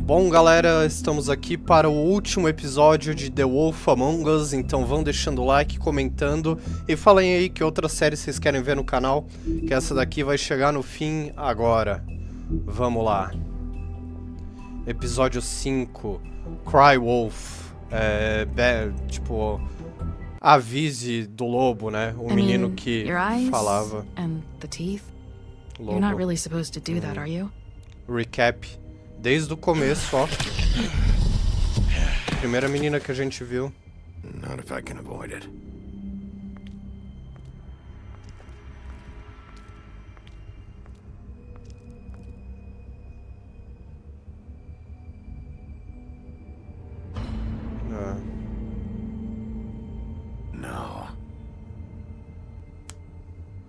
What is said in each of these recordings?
Bom, galera, estamos aqui para o último episódio de The Wolf Among Us, então vão deixando o like, comentando e falem aí que outra série vocês querem ver no canal, que essa daqui vai chegar no fim agora. Vamos lá. Episódio 5, Cry Wolf, tipo, avise do lobo, né? O menino que falava. Lobo. You're not really supposed to do that, are you? Recap. Desde o começo, ó. Primeira menina que a gente viu. Not if I can avoid it. No.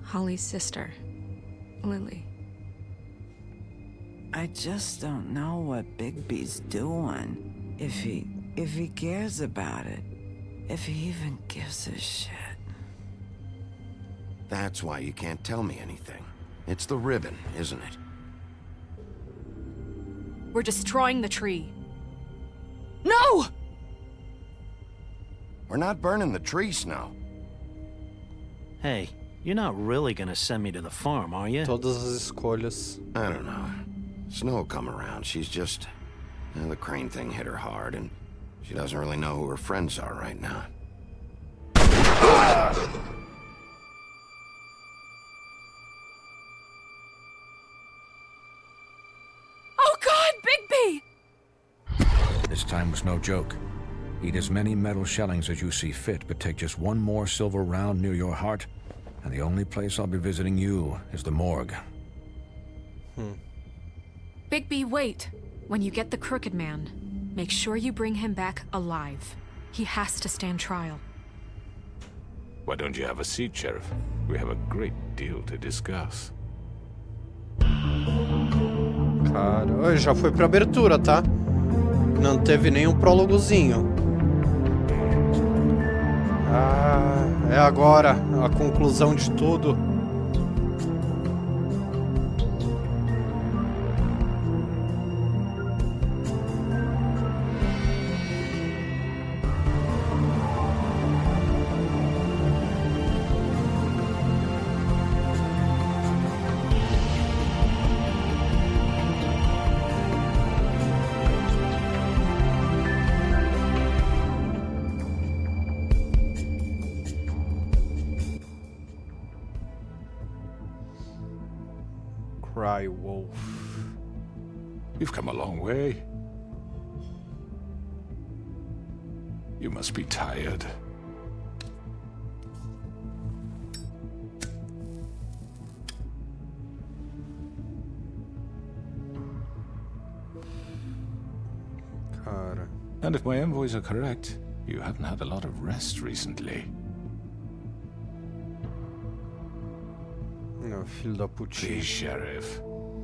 Holly's sister, Lily. I just don't know what Bigby's doing. If he cares about it. If he even gives a shit. That's why you can't tell me anything. It's the ribbon, isn't it? We're destroying the tree. No! We're not burning the tree, Snow. Hey, you're not really gonna send me to the farm, are you? Todas as escolhas. I don't know. Snow will come around. She's just... the crane thing hit her hard, and she doesn't really know who her friends are right now. Oh God, Bigby! This time was no joke. Eat as many metal shellings as you see fit, but take just one more silver round near your heart, and the only place I'll be visiting you is the morgue. Bigby, wait. When you get the Crooked Man, make sure you bring him back alive. He has to stand trial. Why don't you have a seat, Sheriff? We have a great deal to discuss. Cara, já foi pra abertura, tá? Não teve nenhum prólogozinho. Ah, é agora a conclusão de tudo. Cry Wolf. You've come a long way. You must be tired. Cara. And if my envoys are correct, you haven't had a lot of rest recently. Não, filho da putinha. Please, Sheriff,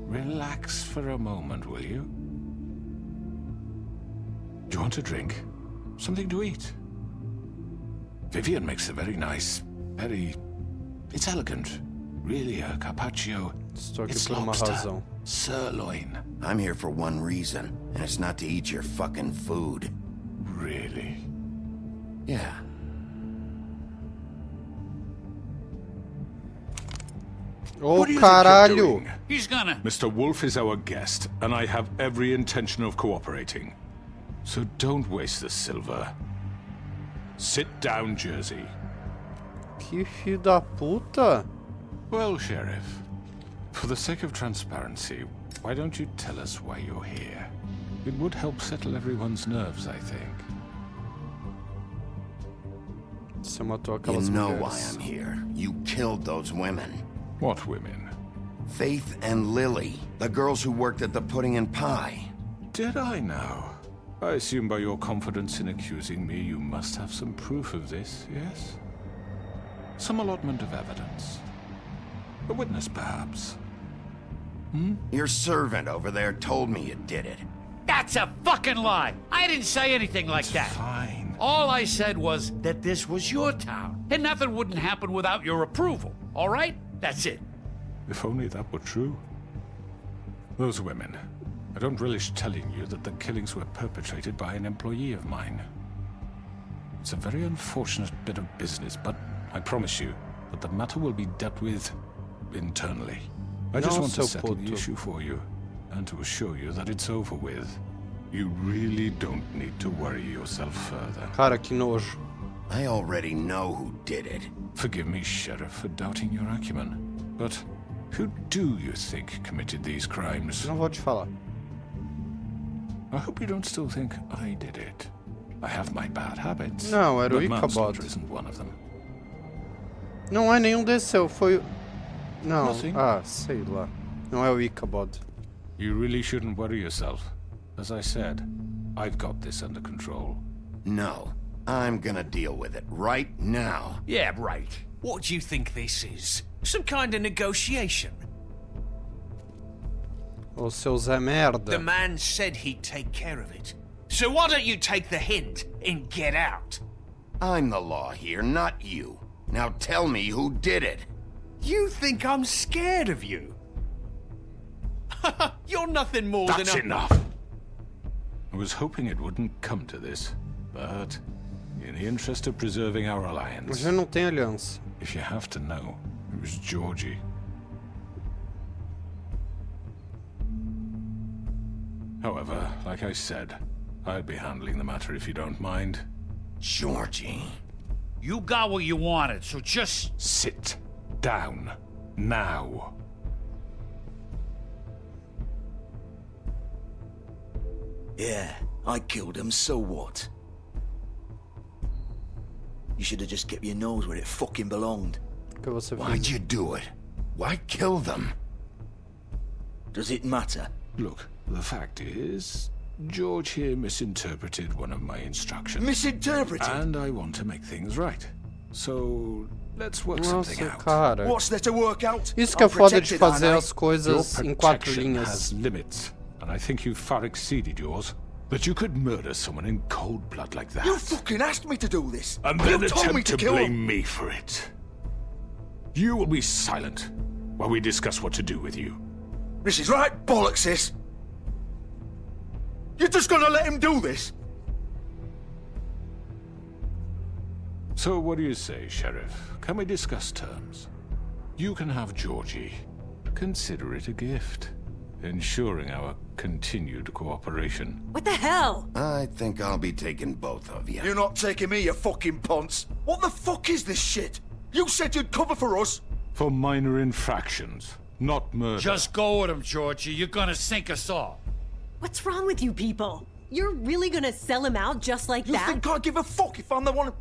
relax for a moment, will you? Do you want a drink? Something to eat? Vivian makes a very nice, it's elegant. Really, a carpaccio. Estou aqui It's por uma lobster, razão. sirloin. I'm here for one reason, and it's not to eat your fucking food. Really? Yeah. Ô, caralho! He's gonna... Mr. Wolf is our guest, and I have every intention of cooperating. So don't waste the silver. Sit down, Jersey. Que filho da puta! Well, Sheriff, for the sake of transparency, why don't you tell us why you're here? It would help settle everyone's nerves, I think. Você matou You aquelas know mulheres. why I'm here. You killed those women. What women? Faith and Lily, the girls who worked at the Pudding and Pie. Did I now? I assume by your confidence in accusing me, you must have some proof of this, yes? Some allotment of evidence. A witness, perhaps. Your servant over there told me you did it. That's a fucking lie! I didn't say anything like that. Fine. All I said was that this was your town, and nothing wouldn't happen without your approval, all right? That's it. If only that were true. Those women, I don't relish telling you that the killings were perpetrated by an employee of mine. It's a very unfortunate bit of business, but I promise you that the matter will be dealt with internally. I just want to settle the issue for you, and to assure you that it's over with. You really don't need to worry yourself further. Cara, que nojo. I already know who did it. Forgive me, Sheriff, for doubting your acumen, but who do you think committed these crimes? Não vou te falar. I hope you don't still think I did it. I have my bad habits. Não, era o but Ichabod. manslaughter isn't one of them. Não é nenhum desses, foi... Não, Nothing. Sei lá. Não é o Ichabod. You really shouldn't worry yourself. As I said, I've got this under control. No, I'm gonna deal with it right now. Yeah, right. What do you think this is? Some kind of negotiation? Ô, seu Zé Merda. The man said he'd take care of it. So why don't you take the hint and get out? I'm the law here, not you. Now tell me who did it. You think I'm scared of you? You're nothing more than That's a... enough! I was hoping it wouldn't come to this, but in the interest of preserving our alliance, Mas eu não tenho aliança. if you have to know, it was Georgie. However, like I said, I'll be handling the matter if you don't mind. Georgie. You got what you wanted, so just... Sit down. Now. Yeah, I killed him, so what? You should have just kept your nose where it fucking belonged. Que você Why'd fez? you do it? Why kill them? Does it matter? Look, the fact is, George here misinterpreted one of my instructions. Misinterpreted? And I want to make things right. So, let's work something Nossa, out. cara. What's there to work out? Isso que é I'm foda de protected, fazer aren't I? as coisas em 4 Protection linhas. has limits, and I think you've far exceeded yours. But you could murder someone in cold blood like that. You fucking asked me to do this. And You then told me attempt to to kill blame him. me for it. You will be silent while we discuss what to do with you. This is right bollocks, this. You're just gonna let him do this? So what do you say, Sheriff? Can we discuss terms? You can have Georgie. Consider it a gift, ensuring our continued cooperation. What the hell? I think I'll be taking both of you. You're not taking me, you fucking ponce. What the fuck is this shit? You said you'd cover for us. For minor infractions, not murder. Just go with him, Georgie. You're gonna sink us all. What's wrong with you people? You're really gonna sell him out just like You that? think I give a fuck if I'm the one?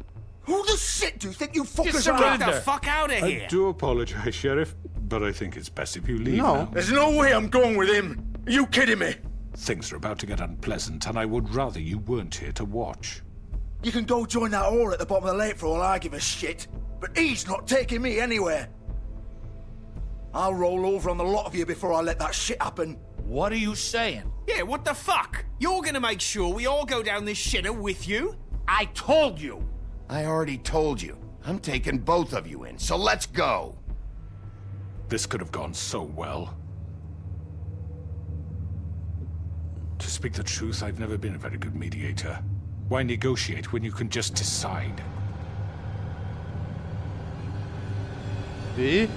Who the shit do you think you fuckers are? Get the fuck out of I here! do apologize, Sheriff, but I think it's best if you leave No. now. There's no way I'm going with him. Are you kidding me? Things are about to get unpleasant, and I would rather you weren't here to watch. You can go join that whore at the bottom of the lake for all I give a shit. But he's not taking me anywhere. I'll roll over on the lot of you before I let that shit happen. What are you saying? Yeah, what the fuck? You're gonna make sure we all go down this shitter with you? I told you. I already told you. I'm taking both of you in, so let's go. This could have gone so well. To speak the truth, I've never been a very good mediator. Why negotiate when you can just decide? E?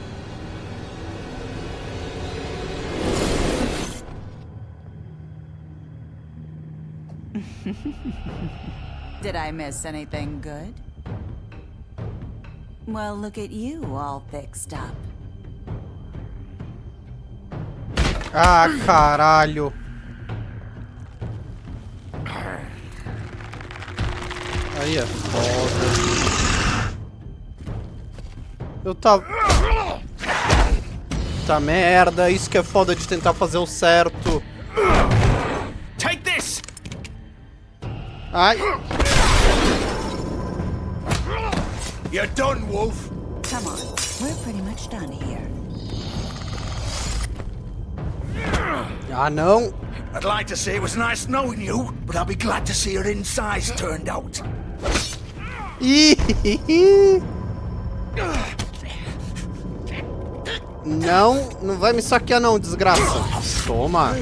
Did I miss anything good? Well, look at you, all fixed up. Ah, caralho. Aí é foda. Eu tava... Tá merda, isso que é foda de tentar fazer o certo. Take this! Ai. You're done, Wolf. Come on, we're pretty much done here. Ah, não. I'd like to say it was nice knowing you, but I'll be glad to see your insides turned out. Não, não vai me saquear não, desgraça. Toma.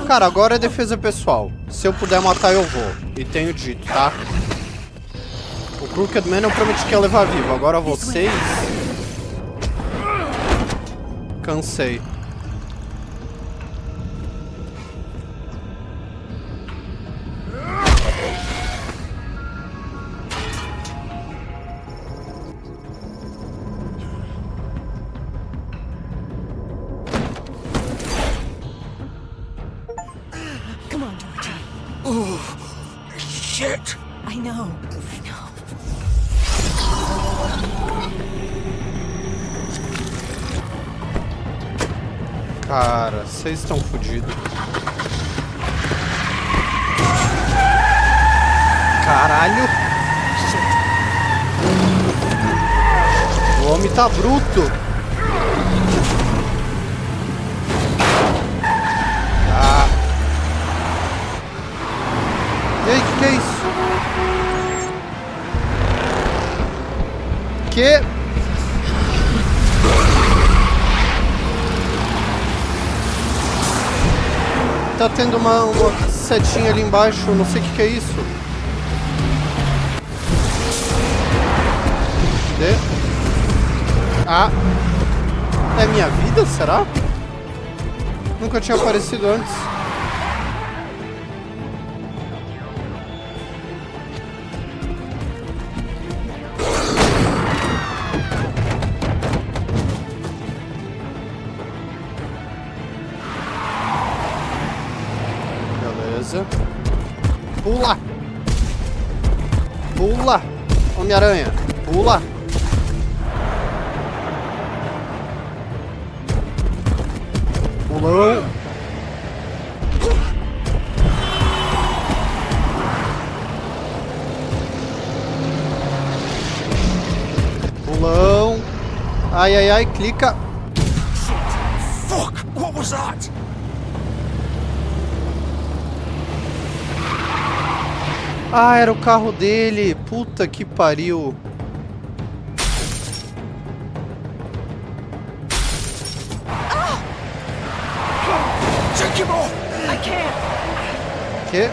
Cara, agora é defesa pessoal. Se eu puder matar, eu vou. E tenho dito, tá? O Crooked Man eu prometi que ia levar vivo. Agora vocês... Cansei. Come on, Georgie. Oh, shit. I know. Cara, vocês estão fodidos. Caralho. O homem tá bruto. Ah. E aí, que é isso? Que? Tá tendo uma setinha ali embaixo, não sei o que é isso. Cadê? Ah. É minha vida, será? Nunca tinha aparecido antes. Pula! Pula! Homem-Aranha! Pula! Pulão! Pulão! Ai, ai, ai, clica! Fuck! What was that? Ah, era o carro dele. Puta que pariu. Take him off! I can't. Que?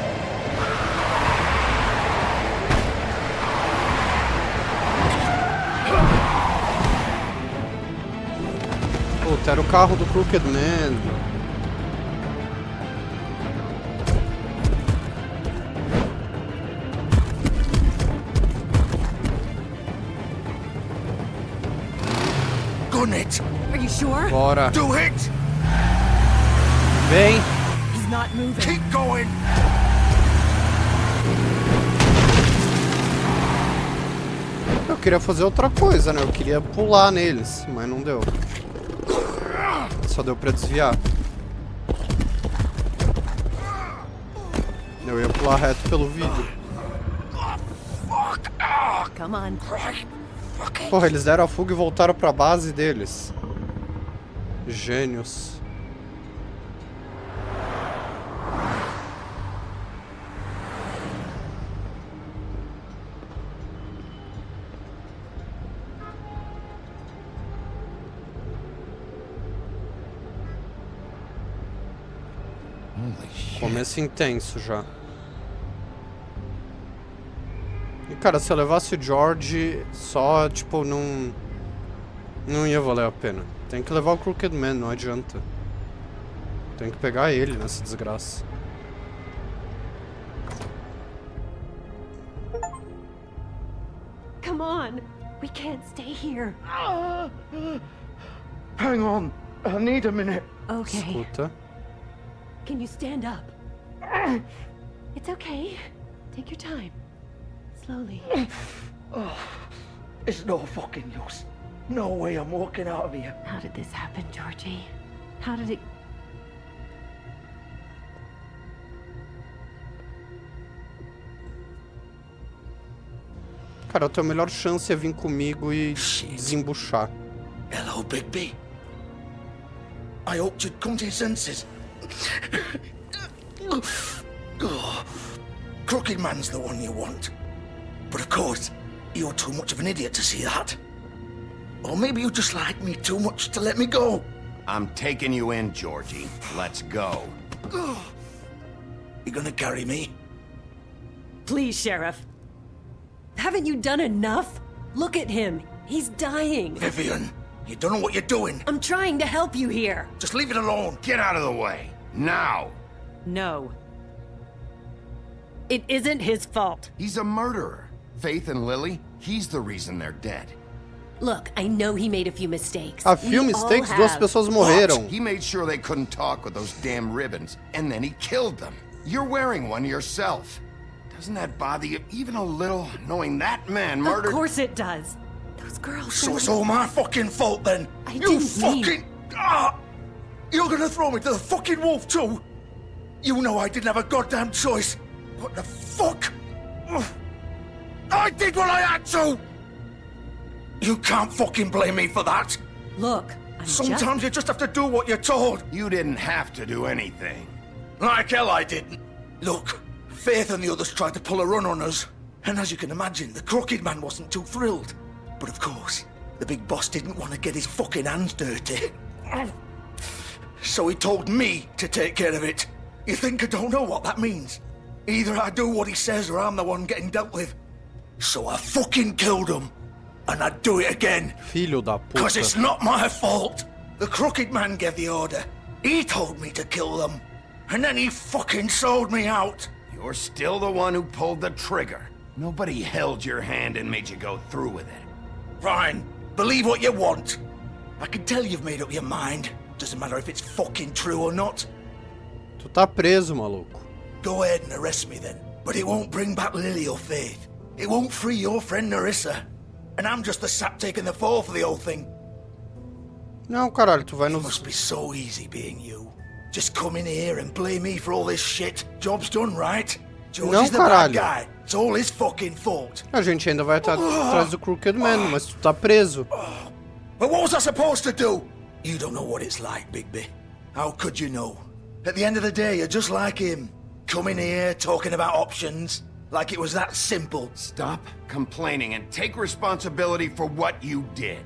Puta, era o carro do Crooked Man. It. Are you sure? Bora. Do it. Vem. He's not moving. Keep going. Eu queria fazer outra coisa, né? Eu queria pular neles, mas não deu. Só deu pra desviar. Eu ia pular reto pelo vidro. Come on. Porra, eles deram a fuga e voltaram pra base deles. Gênios. Começo intenso já. E cara, se eu levasse o George só, tipo, não ia valer a pena. Tem que levar o Crooked Man, não adianta. Tem que pegar ele nessa desgraça. Come on. We can't stay here. Hang on. I need a minute. Okay. Escuta. Can you stand up? It's okay. Take your time. Slowly. Oh, it's no fucking use. No way I'm walking out of here. How did this happen, Georgie? How did it... Cara, a tua melhor chance é vir comigo e desembuchar. Hello, Bigby. I hoped you'd come to your senses. Oh, Crooked Man's the one you want. But of course, you're too much of an idiot to see that. Or maybe you just like me too much to let me go. I'm taking you in, Georgie. Let's go. You gonna carry me? Please, Sheriff. Haven't you done enough? Look at him. He's dying. Vivian, you don't know what you're doing. I'm trying to help you here. Just leave it alone. Get out of the way. Now. No. It isn't his fault. He's a murderer. Faith and Lily, he's the reason they're dead. Look, I know he made a few mistakes. A few mistakes, duas pessoas morreram. He made sure they couldn't talk with those damn ribbons, and then he killed them. You're wearing one yourself. Doesn't that bother you even a little, knowing that man murdered... Of course it does. Those girls... So it's all my fucking fault then? I You didn't fucking... mean- You're gonna throw me to the fucking wolf too? You know I didn't have a goddamn choice. What the fuck? I did what I had to! You can't fucking blame me for that. Look, Sometimes you just have to do what you're told. You didn't have to do anything. Like hell I didn't. Look, Faith and the others tried to pull a run on us. And as you can imagine, the crooked man wasn't too thrilled. But of course, the big boss didn't want to get his fucking hands dirty. So he told me to take care of it. You think I don't know what that means? Either I do what he says or I'm the one getting dealt with. So I fucking killed him. And I'd do it again. Filho da puta. Because it's not my fault. The crooked man gave the order. He told me to kill them. And then he fucking sold me out. You're still the one who pulled the trigger. Nobody held your hand and made you go through with it. Fine. Believe what you want. I can tell you've made up your mind. Doesn't matter if it's fucking true or not. Tu tá preso, maluco. Go ahead and arrest me then. But it won't bring back Lily or Faith. It won't free your friend Narissa. And I'm just the sap taking the fall for the whole thing. Não, caralho, tu vai It nos... must be so easy being you. Just come in here and blame me for all this shit. Job's done, right? George Não, is the bad caralho. guy. It's all his fucking fault. A gente ainda vai estar atrás do Crooked Man, mas tu tá preso. But what was I supposed to do? You don't know what it's like, Bigby. How could you know? At the end of the day, you're just like him. Coming here, talking about options. Like it was that simple. Stop complaining and take responsibility for what you did.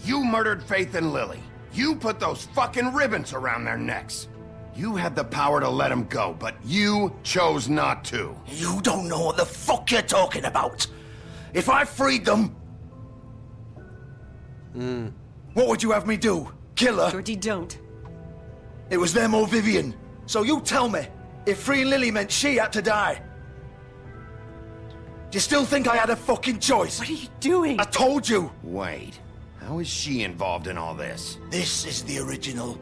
You murdered Faith and Lily. You put those fucking ribbons around their necks. You had the power to let them go, but you chose not to. You don't know what the fuck you're talking about. If I freed them... What would you have me do? Kill her? Georgie, don't. It was them or Vivian. So you tell me, if freeing Lily meant she had to die, do you still think I had a fucking choice? What are you doing? I told you. Wait, how is she involved in all this? This is the original.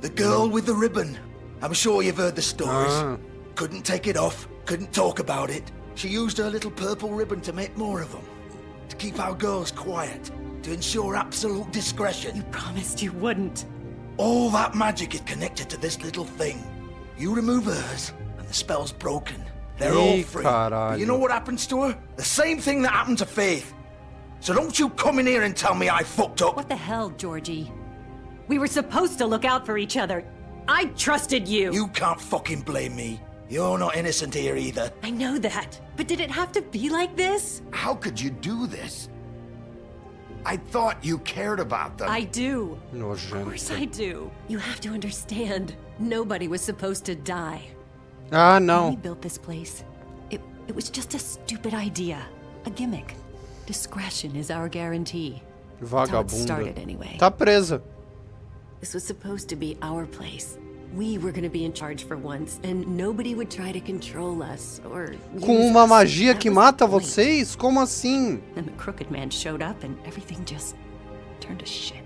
The girl with the ribbon. I'm sure you've heard the stories. Couldn't take it off, couldn't talk about it. She used her little purple ribbon to make more of them. To keep our girls quiet. To ensure absolute discretion. You promised you wouldn't. All that magic is connected to this little thing. You remove hers, and the spell's broken. They're all free. But you know what happens to her? The same thing that happened to Faith. So don't you come in here and tell me I fucked up. What the hell, Georgie? We were supposed to look out for each other. I trusted you. You can't fucking blame me. You're not innocent here either. I know that. But did it have to be like this? How could you do this? I thought you cared about them. I do. Nojento. Of course I do. You have to understand. Nobody was supposed to die. Ah, When we não. built this place, it was just a stupid idea. A gimmick. Discretion is our guarantee. That's how it started Vagabunda. anyway. Tá presa. This was supposed to be our place. We were gonna be in charge for once, and nobody would try to control us, or Com use uma us. magia That que was mata the point. vocês? Como assim? And the crooked man showed up, and everything just turned to shit.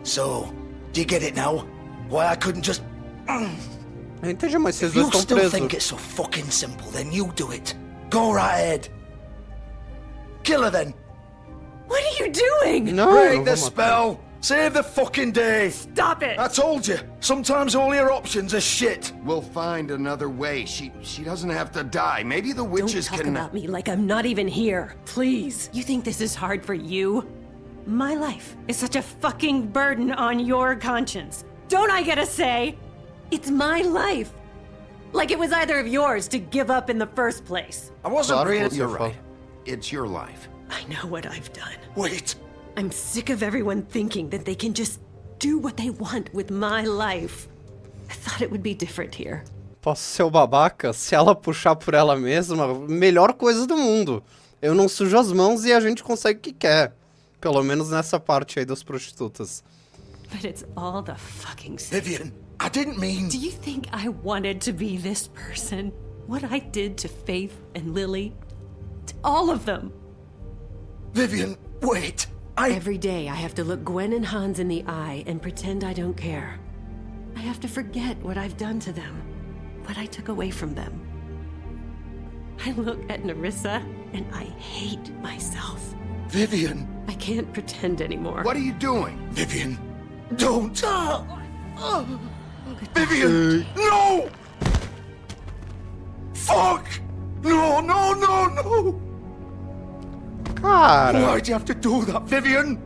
So, do you get it now? Why I couldn't just... Eu entendi, mas vocês If dois you estão still presos. think it's so fucking simple, then you do it. Go right ahead. Kill her then. What are you doing? Não, eu Break não the vou matar. spell. Save the fucking day. Stop it! I told you. Sometimes all your options are shit. We'll find another way. She doesn't have to die. Maybe the witches Don't talk can... about me like I'm not even here. Please. You think this is hard for you? My life is such a fucking burden on your conscience. Don't I get a say? It's my life. Like it was either of yours to give up in the first place. I wasn't Claro que really... você You're fala. right. It's your life. I know what I've done. Wait. I'm sick of everyone thinking that they can just do what they want with my life. I thought it would be different here. Posso ser o babaca? Se ela puxar por ela mesma, melhor coisa do mundo. Eu não sujo as mãos e a gente consegue o que quer. Pelo menos nessa parte aí das prostitutas. But it's all the fucking same. Vivian, I didn't mean... Do you think I wanted to be this person? What I did to Faith and Lily? To all of them. Vivian, wait. Every day I have to look Gwen and Hans in the eye and pretend I don't care. I have to forget what I've done to them. What I took away from them. I look at Nerissa and I hate myself. Vivian. I can't pretend anymore. What are you doing? Vivian, don't. Vivian, no! Fuck! No, no, no, no! Cara... Why'd you have to do that, Vivian?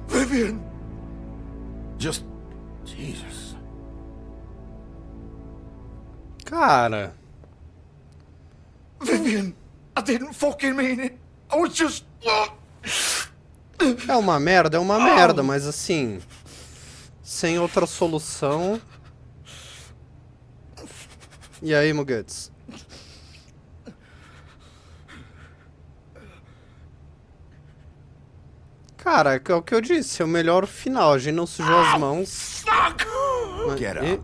Vivian! Just... Jesus. Cara... Vivian, I didn't fucking mean it. I was just... É uma merda, mas assim... Sem outra solução... E aí, Muguts? Cara, é o que eu disse, é o melhor final. A gente não sujou as mãos. Fuck! Get up.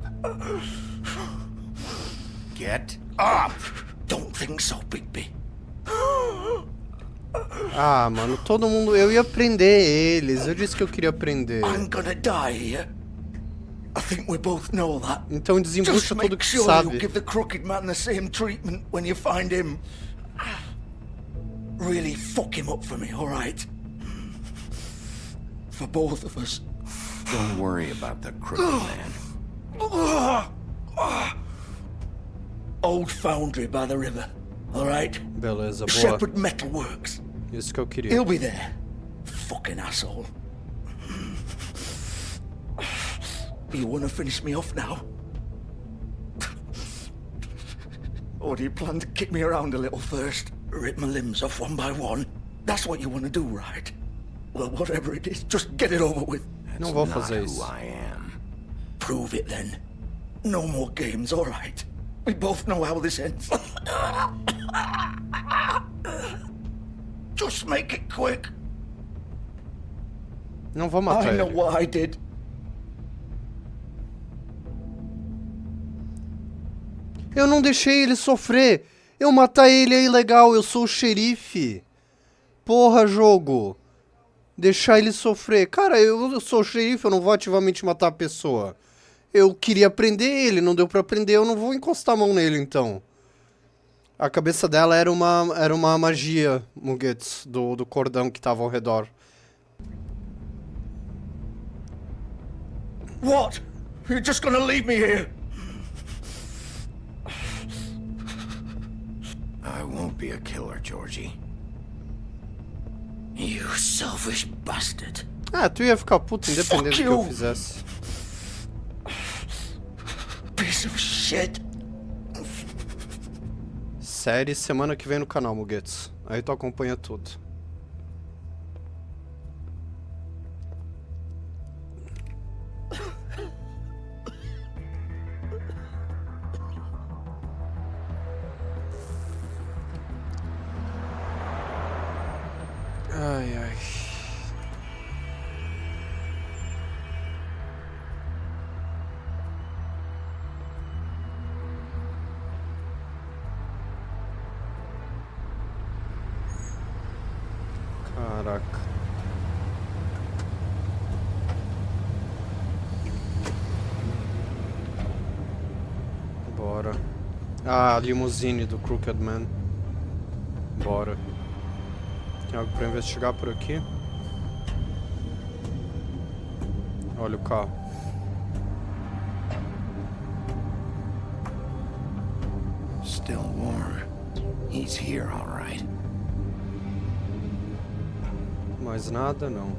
Get up! Don't think so, Bigby. Ah, mano, todo mundo... Eu ia prender eles. Eu disse que eu queria prender. I'm gonna die here. I think we both know that. Então desembucha tudo que sure sabe. You give the crooked man the same treatment when you find him. Really fuck him up for me, all right? For both of us. Don't worry about the crooked man. Old foundry by the river, all right? Beleza, boa. Shepherd Metalworks. Isso que eu queria. He'll be there. Fucking asshole. You wanna finish me off now? Or do you plan to kick me around a little first? Rip my limbs off one by one? That's what you wanna do, right? Well, whatever it is, just get it over with. Não vou fazer isso. I am. Prove it then. No more games, all right? We both know how this ends. Just make it quick. Não vou matar I know ele. what I did. Eu não deixei ele sofrer. Eu matar ele é ilegal. Eu sou o xerife. Porra, jogo. Deixar ele sofrer. Cara, eu sou o xerife. Eu não vou ativamente matar a pessoa. Eu queria prender ele. Não deu pra prender. Eu não vou encostar a mão nele, então. A cabeça dela era uma magia, Muguets, do cordão que tava ao redor. What? You're just gonna leave me here? I won't be a killer, Georgie. You selfish bastard. Ah, tu ia ficar puto independente do que eu fizesse. Piece of shit. Série semana que vem no canal, Muguets. Aí tu acompanha tudo. Ai, ai. Caraca. Bora. Ah, a limusine do Crooked Man. Bora. Tem algo pra investigar por aqui? Olha o carro. Still warm. He's here, all right. Mais nada, não.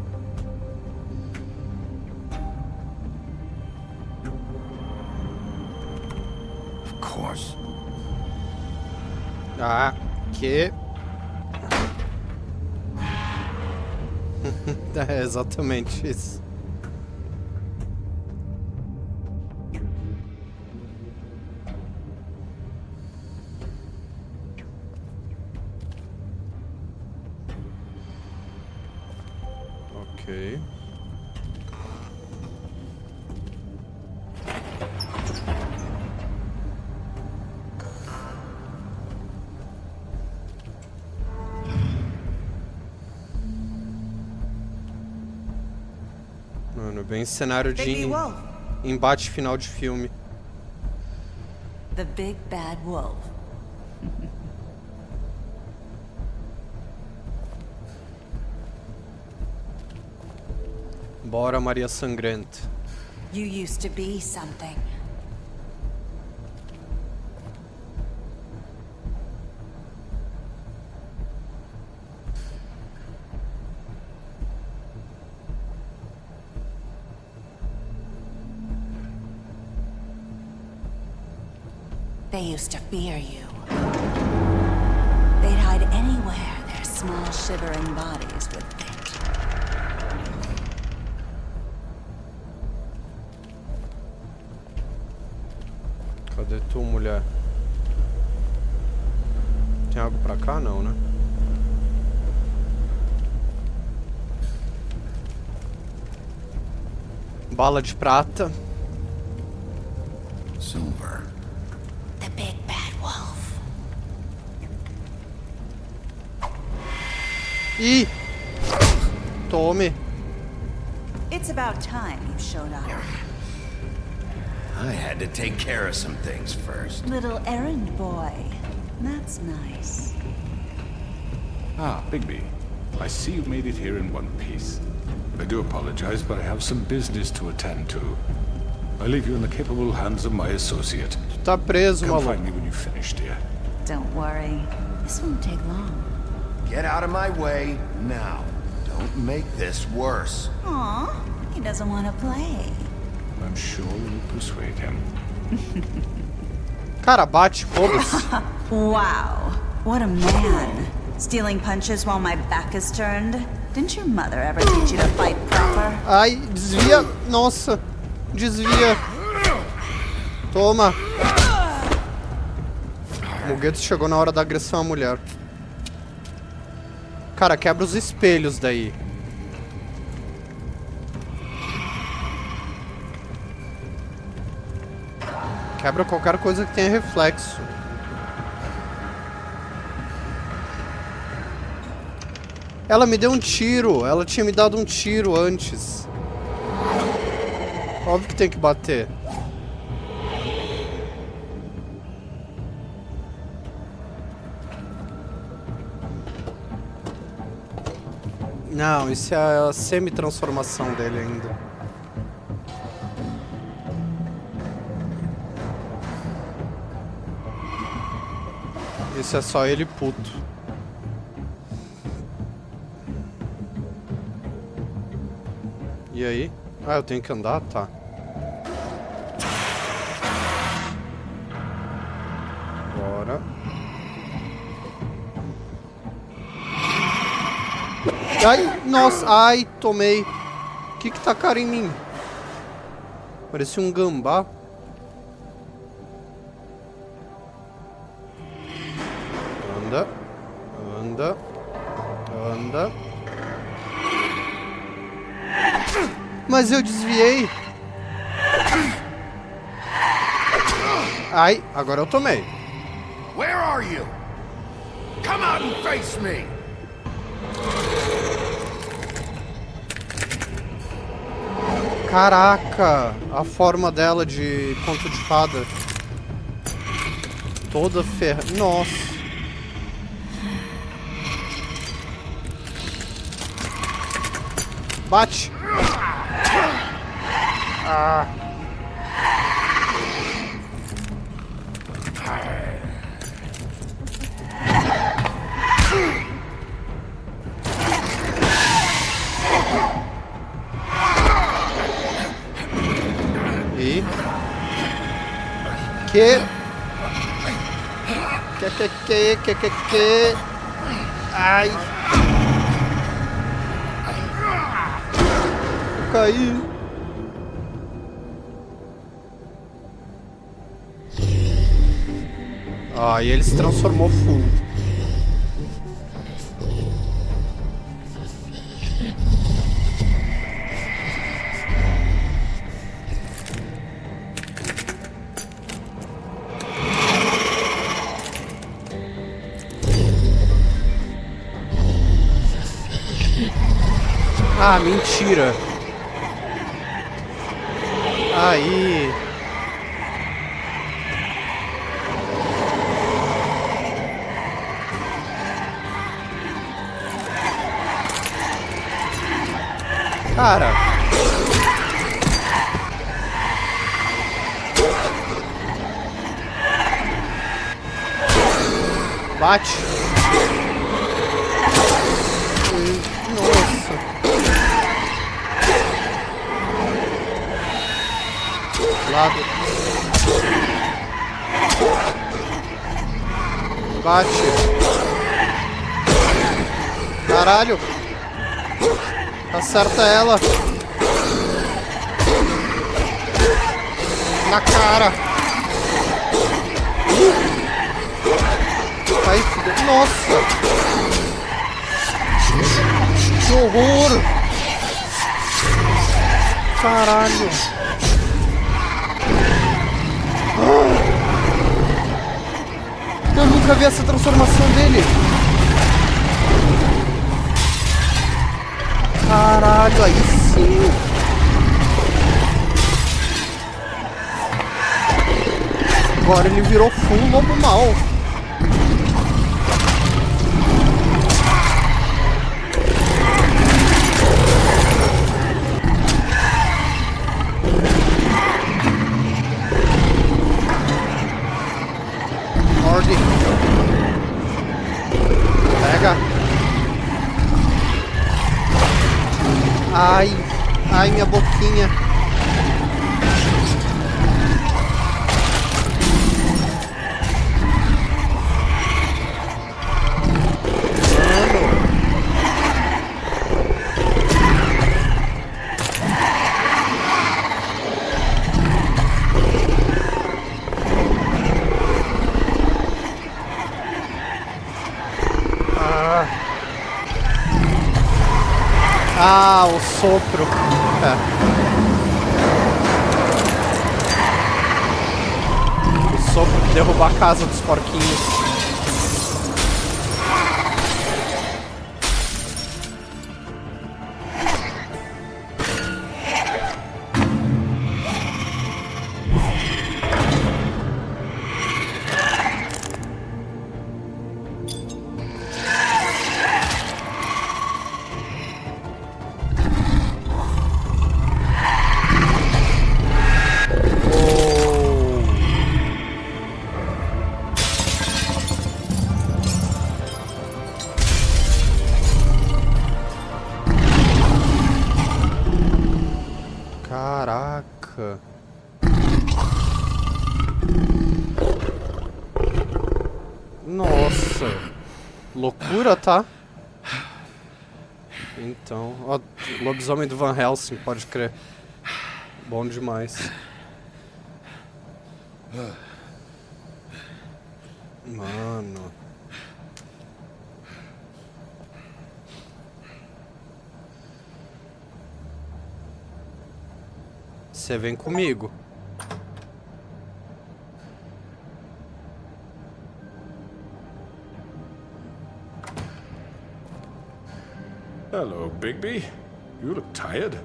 Of course. Ah, que... É exatamente isso. Ok. Mano, bem cenário de embate final de filme. The big bad wolf. Bora, Maria Sangrenta. You used to be something. They used to fear you. They'd hide anywhere their small, shivering bodies would fit. Cadê tu, mulher? Tem algo pra cá? Não, né? Bala de prata. Silver. The big bad wolf. Ih! Tome. It's about time you showed up. I had to take care of some things first. Little errand boy. That's nice. Ah, Bigby. I see you made it here in one piece. I do apologize, but I have some business to attend to. I leave you in the capable hands of my associate. Tu tá preso, Come maluco. find me when you finish, dear. Don't worry. This won't take long. Get out of my way now. Don't make this worse. Aw, he doesn't want to play. I'm sure you'll persuade him. Cara, bate, foda-se. Wow, what a man. Stealing punches while my back is turned? Didn't your mother ever teach you to fight proper? Ai, desvia. Nossa. Desvia. Toma. O Mugueto chegou na hora da agressão à mulher. Cara, quebra os espelhos daí. Quebra qualquer coisa que tenha reflexo. Ela me deu um tiro. Ela tinha me dado um tiro antes. Óbvio que tem que bater. Não, isso é a semi-transformação dele ainda. Isso é só ele puto. E aí? Ah, eu tenho que andar? Tá. Bora. Ai, nossa, ai, tomei. O que tacaram em mim? Parecia um gambá. Anda. Anda. Anda. Mas eu desviei. Ai, agora eu tomei. Where are you? Come out and face me. Caraca, a forma dela de conto de fada. Toda ferrada. Nossa. Bate. Ah. E que ai, eu caí. Ah, e ele se transformou full. Ah, mentira. Aí. Cara. Bate. Nossa. Lado. Bate. Caralho. Acerta ela. Na cara. Ai, filho. Nossa. Que horror. Caralho. Eu nunca vi essa transformação dele. Caralho, aí sim. Agora ele virou full Lobo Mau. Morde. Pega. Ai, ai, minha boquinha. Ah, o sopro. É. O sopro que derrubou a casa dos porquinhos. Caraca. Nossa. Loucura, tá? Então, ó, lobisomem do Van Helsing, pode crer. Bom demais. Mano. Você vem comigo. Hello, Bigby. You look tired.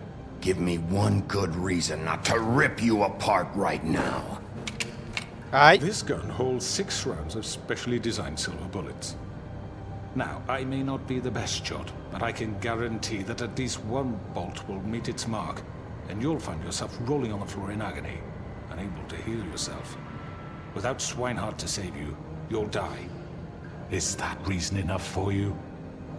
Give me one good reason not to rip you apart right now. Aye. This gun holds 6 rounds of specially designed silver bullets. Now, I may not be the best shot, but I can guarantee that at least one bolt will meet its mark, and you'll find yourself rolling on the floor in agony, unable to heal yourself. Without Swinehart to save you, you'll die. Is that reason enough for you?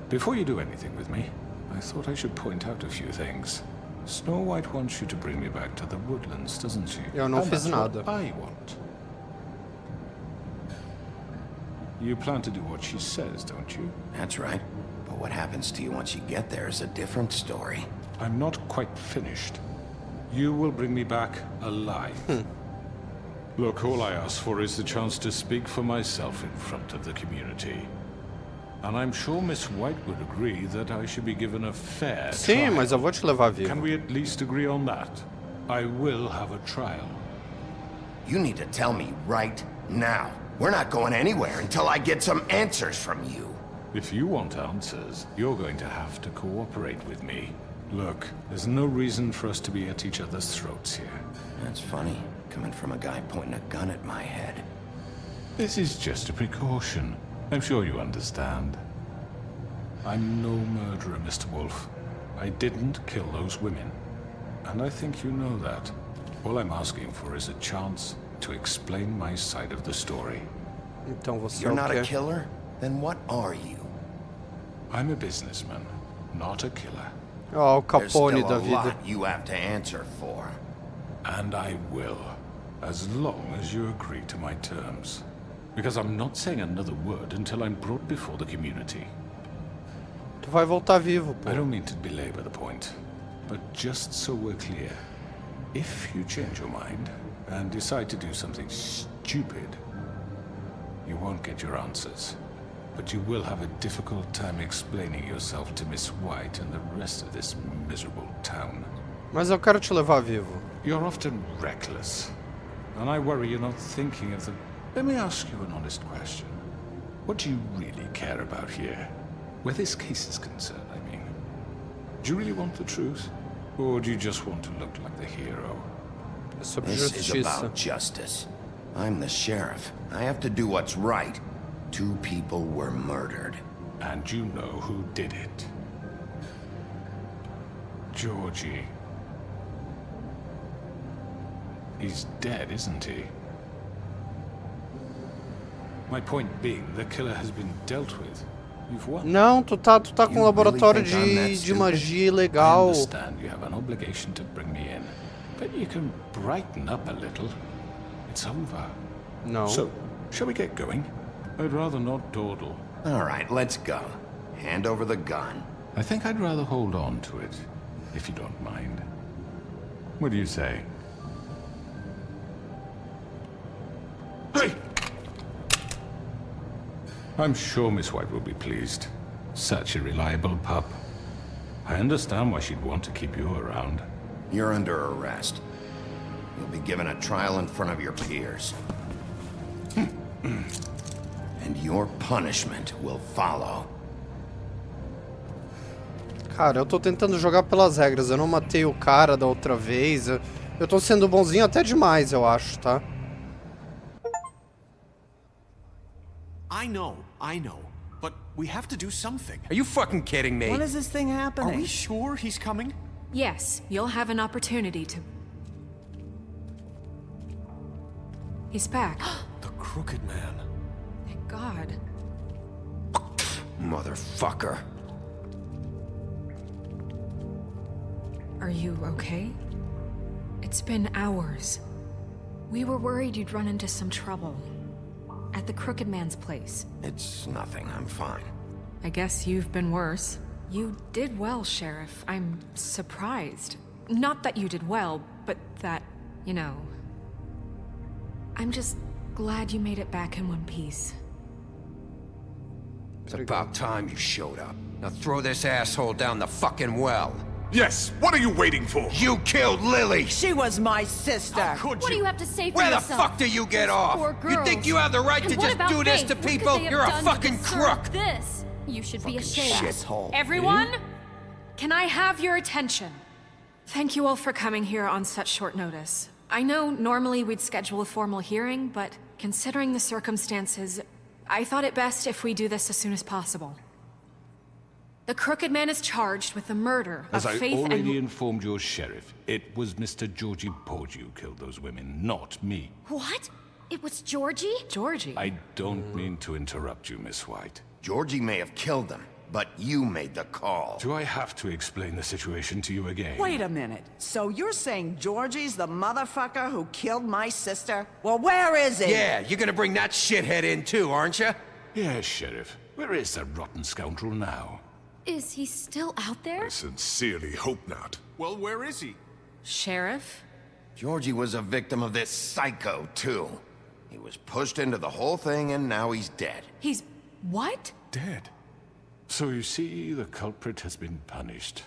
Before you do anything with me, I thought I should point out a few things. Snow White wants you to bring me back to the woodlands, doesn't she? Eu não fiz nada. I want. You plan to do what she says, don't you? That's right. But what happens to you once you get there is a different story. I'm not quite finished. You will bring me back alive. Look, all I ask for is the chance to speak for myself in front of the community. And I'm sure Miss White would agree that I should be given a fair Sim, trial. mas eu vou te levar vivo. Can we at least agree on that? I will have a trial. You need to tell me right now. We're not going anywhere until I get some answers from you. If you want answers, you're going to have to cooperate with me. Look, there's no reason for us to be at each other's throats here. That's funny, coming from a guy pointing a gun at my head. This is just a precaution. I'm sure you understand. I'm no murderer, Mr. Wolf. I didn't kill those women. And I think you know that. All I'm asking for is a chance to explain my side of the story. Então você You're é o not quê? a killer? Then what are you? I'm a businessman, not a killer. Ó, o There's Capone still da a vida. lot you have to answer for. And I will, as long as you agree to my terms. Because I'm not saying another word until I'm brought before the community. Tu vai voltar vivo, pô. I don't mean to belabor the point, but just so we're clear, if you change your mind and decide to do something stupid, you won't get your answers. But you will have a difficult time explaining yourself to Miss White and the rest of this miserable town. Mas eu quero te levar vivo. You're often reckless, and I worry you're not thinking of the... Let me ask you an honest question. What do you really care about here? Where this case is concerned, I mean. Do you really want the truth? Or do you just want to look like the hero? É sobre This is justiça. about justice. I'm the sheriff. I have to do what's right. 2 people were murdered. And you know who did it. Georgie. He's dead, isn't he? My point being, the killer has been dealt with. You've won. Não, tu tá com um laboratório de magia I legal. understand you have an obligation to bring me in, but you can brighten up a little. It's over. No. So, shall we get going? I'd rather not dawdle. All right, let's go. Hand over the gun. I think I'd rather hold on to it, if you don't mind. What do you say? Hey! I'm sure Miss White will be pleased. Such a reliable pup. I understand why she'd want to keep you around. You're under arrest. You'll be given a trial in front of your peers. And your punishment will follow. Cara, eu tô tentando jogar pelas regras. Eu não matei o cara da outra vez. Eu tô sendo bonzinho até demais, eu acho, tá? I know. But we have to do something. Are you fucking kidding me? When is this thing happening? Are we sure he's coming? Yes, you'll have an opportunity to... He's back. The Crooked Man. Thank God. Motherfucker. Are you okay? It's been hours. We were worried you'd run into some trouble. At the Crooked Man's place. It's nothing. I'm fine. I guess you've been worse. You did well, Sheriff. I'm surprised. Not that you did well, but that, you know... I'm just glad you made it back in one piece. It's about time you showed up. Now throw this asshole down the fucking well. Yes, what are you waiting for? You killed Lily! She was my sister. Could What do you have to say for Where the yourself? fuck do you get Those off? poor You girls. think you have the right And to what just about do this Faith? to What could people? they have You're a done to fucking deserve crook! This. You should be ashamed. Shithole. Everyone? Can I have your attention? Thank you all for coming here on such short notice. I know normally we'd schedule a formal hearing, but considering the circumstances, I thought it best if we do this as soon as possible. The Crooked Man is charged with the murder of As I Faith already and... informed your sheriff, it was Mr. Georgie Porgy who killed those women, not me. What? It was Georgie? Georgie? I don't mean to interrupt you, Miss White. Georgie may have killed them, but you made the call. Do I have to explain the situation to you again? Wait a minute. So you're saying Georgie's the motherfucker who killed my sister? Well, where is he? Yeah, you're gonna bring that shithead in too, aren't you? Yes, Sheriff. Where is that rotten scoundrel now? Is he still out there? I sincerely hope not. Well, where is he? Sheriff? Georgie was a victim of this psycho, too. He was pushed into the whole thing and now he's dead. He's... what? Dead. So you see, the culprit has been punished.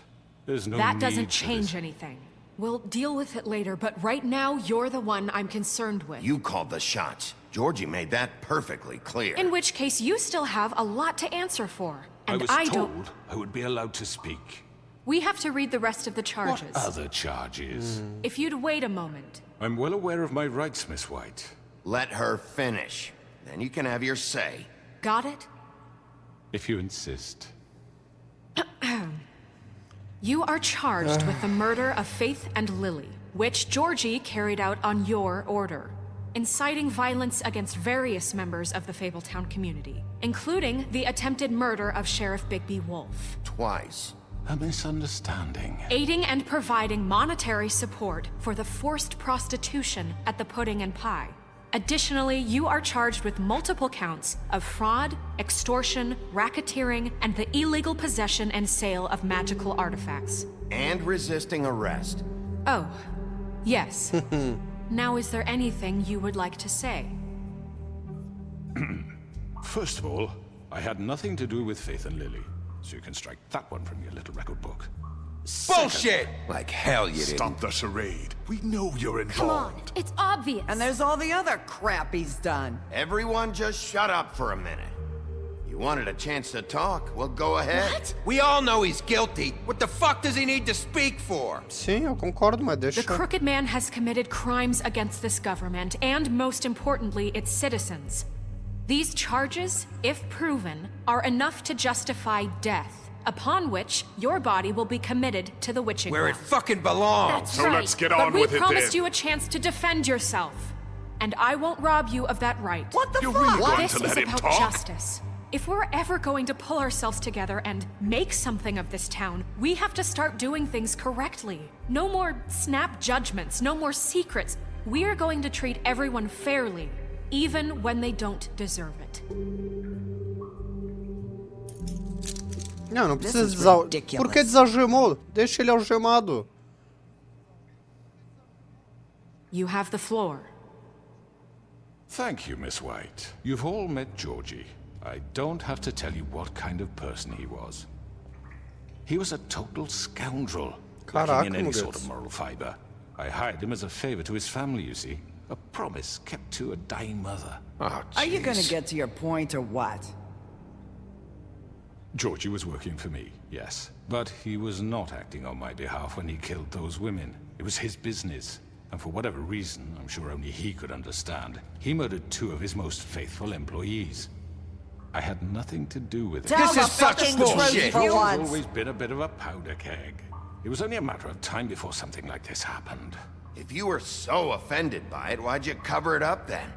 There's no That need doesn't for change this. anything. We'll deal with it later, but right now, you're the one I'm concerned with. You called the shots. Georgie made that perfectly clear. In which case, you still have a lot to answer for. And I was don't... told I would be allowed to speak. We have to read the rest of the charges. What other charges? If you'd wait a moment. I'm well aware of my rights, Miss White. Let her finish. Then you can have your say. Got it? If you insist. You are charged with the murder of Faith and Lily, which Georgie carried out on your order, inciting violence against various members of the Fabletown community, including the attempted murder of Sheriff Bigby Wolf. Twice. A misunderstanding. Aiding and providing monetary support for the forced prostitution at the Pudding and Pie. Additionally, you are charged with multiple counts of fraud, extortion, racketeering, and the illegal possession and sale of magical artifacts. And resisting arrest. Oh, yes. Now, is there anything you would like to say? First of all, I had nothing to do with Faith and Lily, so you can strike that one from your little record book. Bullshit! Like hell you didn't. Stop the charade. We know you're Come on, involved. it's obvious. And there's all the other crap he's done. Everyone just shut up for a minute. You wanted a chance to talk? Well, go ahead. What? We all know he's guilty. What the fuck does he need to speak for? Sim, eu concordo, mas deixa... The crooked man has committed crimes against this government and, most importantly, its citizens. These charges, if proven, are enough to justify death, upon which your body will be committed to the witching Where it well. fucking belongs. That's So right. let's get on but with we it promised then. you a chance to defend yourself, and I won't rob you of that right. What the You're fuck? really going This to is let him about talk? justice. If we're ever going to pull ourselves together and make something of this town, we have to start doing things correctly. No more snap judgments, no more secrets. We're going to treat everyone fairly, even when they don't deserve it. Não precisa This is ridiculous. Por que desalgemou? Deixa ele algemado. You have the floor. Thank you, Miss White. You've all met Georgie. I don't have to tell you what kind of person he was. He was a total scoundrel, lacking in any sort of moral fiber. I hired him as a favor to his family, you see. A promise kept to a dying mother. Oh, Are you gonna get to your point or what? Georgie was working for me, yes. But he was not acting on my behalf when he killed those women. It was his business. And for whatever reason, I'm sure only he could understand, he murdered 2 of his most faithful employees. I had nothing to do with it. Tell This the is such fucking bullshit. truth for He's once. always been a bit of a powder keg. It was only a matter of time before something like this happened. If you were so offended by it, why'd you cover it up then?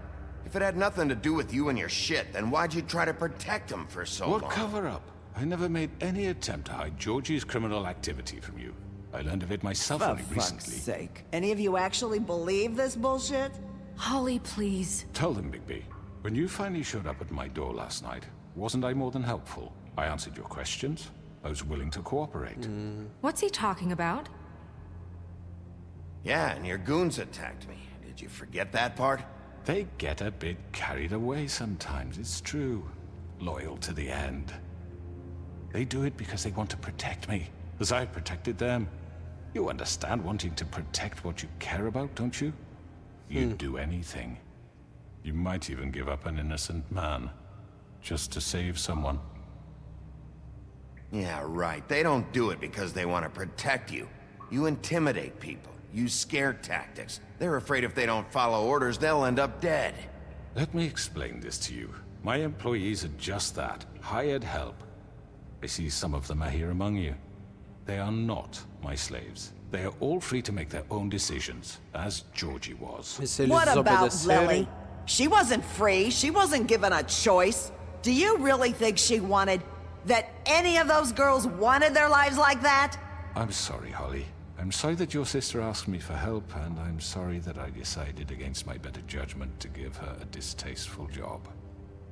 If it had nothing to do with you and your shit, then why'd you try to protect him for so long? What cover up? I never made any attempt to hide Georgie's criminal activity from you. I learned of it myself For only fuck's recently. sake. Any of you actually believe this bullshit? Holly, please. Tell them, Bigby. When you finally showed up at my door last night, wasn't I more than helpful? I answered your questions. I was willing to cooperate. What's he talking about? Yeah, and your goons attacked me. Did you forget that part? They get a bit carried away sometimes, it's true. Loyal to the end. They do it because they want to protect me, as I've protected them. You understand wanting to protect what you care about, don't you? You'd do anything. You might even give up an innocent man, just to save someone. Yeah, right. They don't do it because they want to protect you. You intimidate people, use scare tactics. They're afraid if they don't follow orders, they'll end up dead. Let me explain this to you. My employees are just that, hired help. I see some of them are here among you. They are not my slaves. They are all free to make their own decisions, as Georgie was. What about Lily? She wasn't free. She wasn't given a choice. Do you really think she wanted... that any of those girls wanted their lives like that? I'm sorry, Holly. I'm sorry that your sister asked me for help, and I'm sorry that I decided against my better judgment to give her a distasteful job.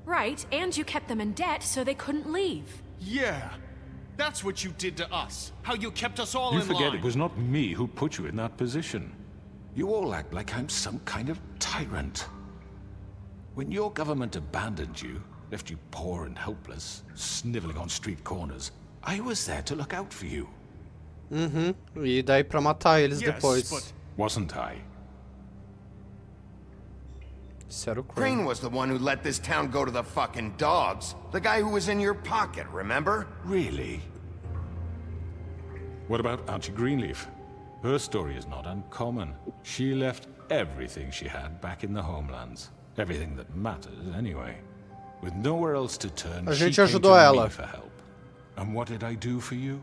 Right, and you kept them in debt so they couldn't leave. Yeah. That's what you did to us. How you kept us all You in forget line. it was not me who put you in that position. You all act like I'm some kind of tyrant. When your government abandoned you, left you poor and helpless, sniveling on street corners, I was there to look out for you. E daí pra matar eles depois. Wasn't I? Isso era o Crane was the one who let this town go to the fucking dogs. The guy who was in your pocket, remember? Really? What about Auntie Greenleaf? Her story is not uncommon. She left everything she had back in the homelands. Everything that matters, anyway. With nowhere else to turn, A she gente came ajudou to ela. me for help. And what did I do for you?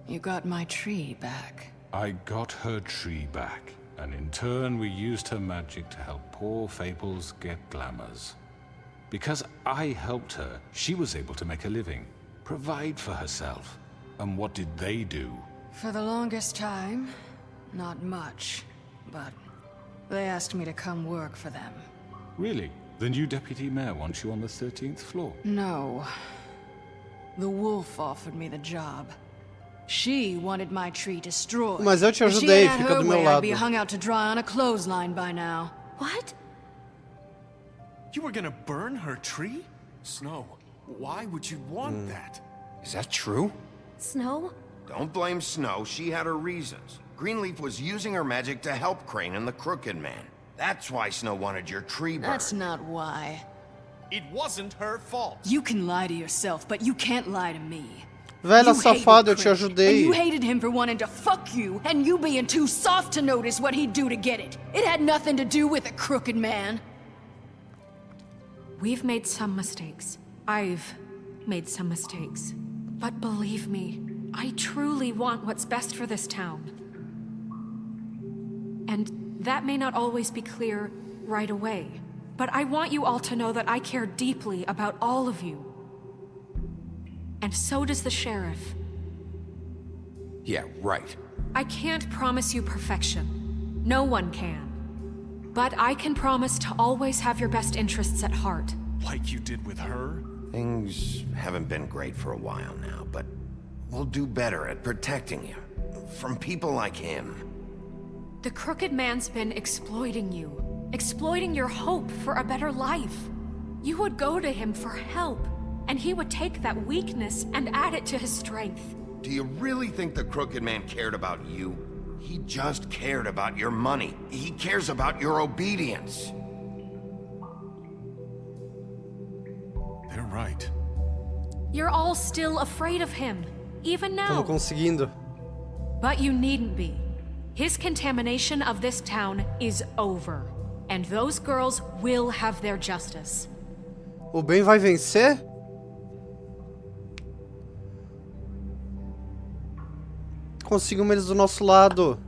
You got my tree back. I got her tree back, and in turn we used her magic to help poor Fables get glamours. Because I helped her, she was able to make a living, provide for herself. And what did they do? For the longest time, not much, but they asked me to come work for them. Really? The new deputy mayor wants you on the 13th floor? No. The wolf offered me the job. She wanted my tree destroyed. Mas eu te If she ajudei, had fica her do meu way, lado. I'd be hung out to dry on a clothesline by now. What? You were gonna burn her tree? Snow, why would you want that? Is that true? Snow? Don't blame Snow, she had her reasons. Greenleaf was using her magic to help Crane and the Crooked Man. That's why Snow wanted your tree burned. That's not why. It wasn't her fault. You can lie to yourself, but you can't lie to me. Velha You hated safada, eu te Craig, ajudei. And you hated him for wanting to fuck you, and you being too soft to notice what he'd do to get it. It had nothing to do with a crooked man. We've made some mistakes. I've made some mistakes. But believe me, I truly want what's best for this town. And that may not always be clear right away. But I want you all to know that I care deeply about all of you. And so does the sheriff. Yeah, right. I can't promise you perfection. No one can. But I can promise to always have your best interests at heart. Like you did with her? Things haven't been great for a while now, but we'll do better at protecting you. From people like him. The Crooked Man's been exploiting you. Exploiting your hope for a better life. You would go to him for help, and he would take that weakness and add it to his strength. Do you really think the Crooked Man cared about you? He just cared about your money. He cares about your obedience. They're right. You're all still afraid of him, even now. Tamo conseguindo. But you needn't be. His contamination of this town is over. And those girls will have their justice. O bem vai vencer? Conseguimos eles do nosso lado.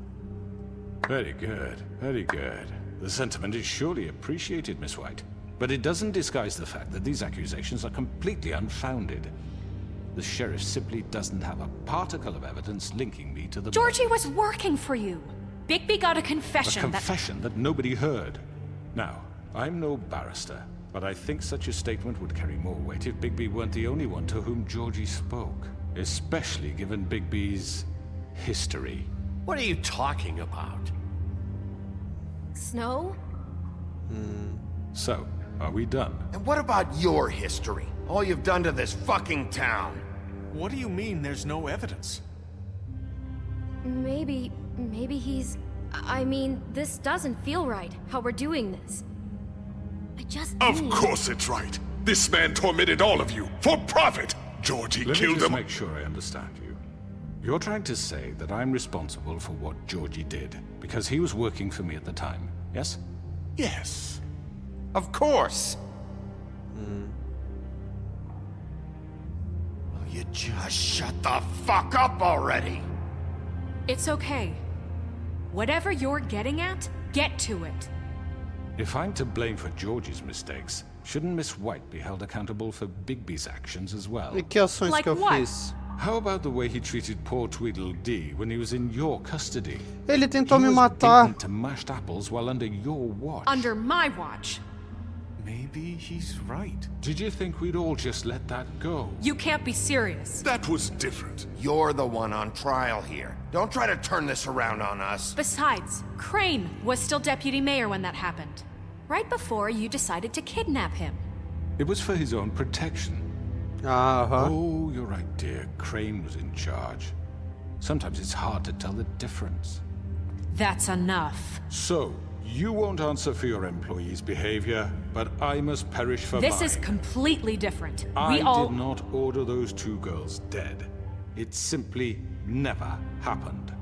Very good, very good. The sentiment is surely appreciated, Miss White. But it doesn't disguise the fact that these accusations are completely unfounded. The sheriff simply doesn't have a particle of evidence linking me to the... Georgie was working for you. Bigby got a confession A confession that nobody heard. Now, I'm no barrister, but I think such a statement would carry more weight if Bigby weren't the only one to whom Georgie spoke. Especially given Bigby's history. What are you talking about? Snow? So, are we done? And what about your history? All you've done to this fucking town? What do you mean there's no evidence? Maybe he's... I mean, this doesn't feel right, how we're doing this. I just Of need... course it's right. This man tormented all of you, for profit. Georgie Let me killed just him. make sure I understand you. You're trying to say that I'm responsible for what Georgie did, because he was working for me at the time, yes? Yes. Of course. Will you just shut the fuck up already? It's okay. Whatever you're getting at, get to it. If I'm to blame for Georgie's mistakes, shouldn't Miss White be held accountable for Bigby's actions as well? E que ações Like que eu what? fiz? How about the way he treated poor Tweedledee when he was in your custody? Ele tentou He me was matar. beaten to mashed apples while under your watch. Under my watch. Maybe he's right. Did you think we'd all just let that go? You can't be serious. That was different. You're the one on trial here. Don't try to turn this around on us. Besides, Crane was still deputy mayor when that happened. Right before you decided to kidnap him. It was for his own protection. Oh, you're right, dear. Crane was in charge. Sometimes it's hard to tell the difference. That's enough. So, You won't answer for your employees' behavior, but I must perish for mine. This is completely different. I We all... did not order those 2 girls dead. It simply never happened.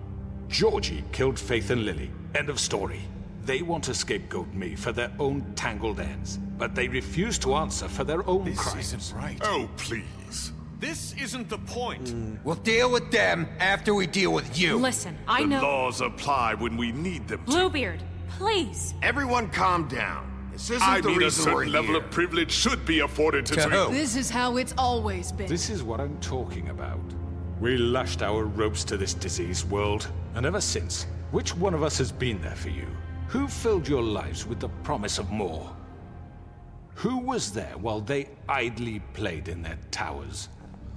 Georgie killed Faith and Lily. End of story. They want to scapegoat me for their own tangled ends, but they refuse to answer for their own crimes. This isn't right. Oh, please. This isn't the point. We'll deal with them after we deal with you. Listen, I know... The laws apply when we need them to. Bluebeard, please. Everyone calm down. This isn't I the mean, a reason we're certain level here. of privilege should be afforded to who? This is how it's always been. This is what I'm talking about. We lashed our ropes to this diseased world, and ever since, which one of us has been there for you? Who filled your lives with the promise of more? Who was there while they idly played in their towers,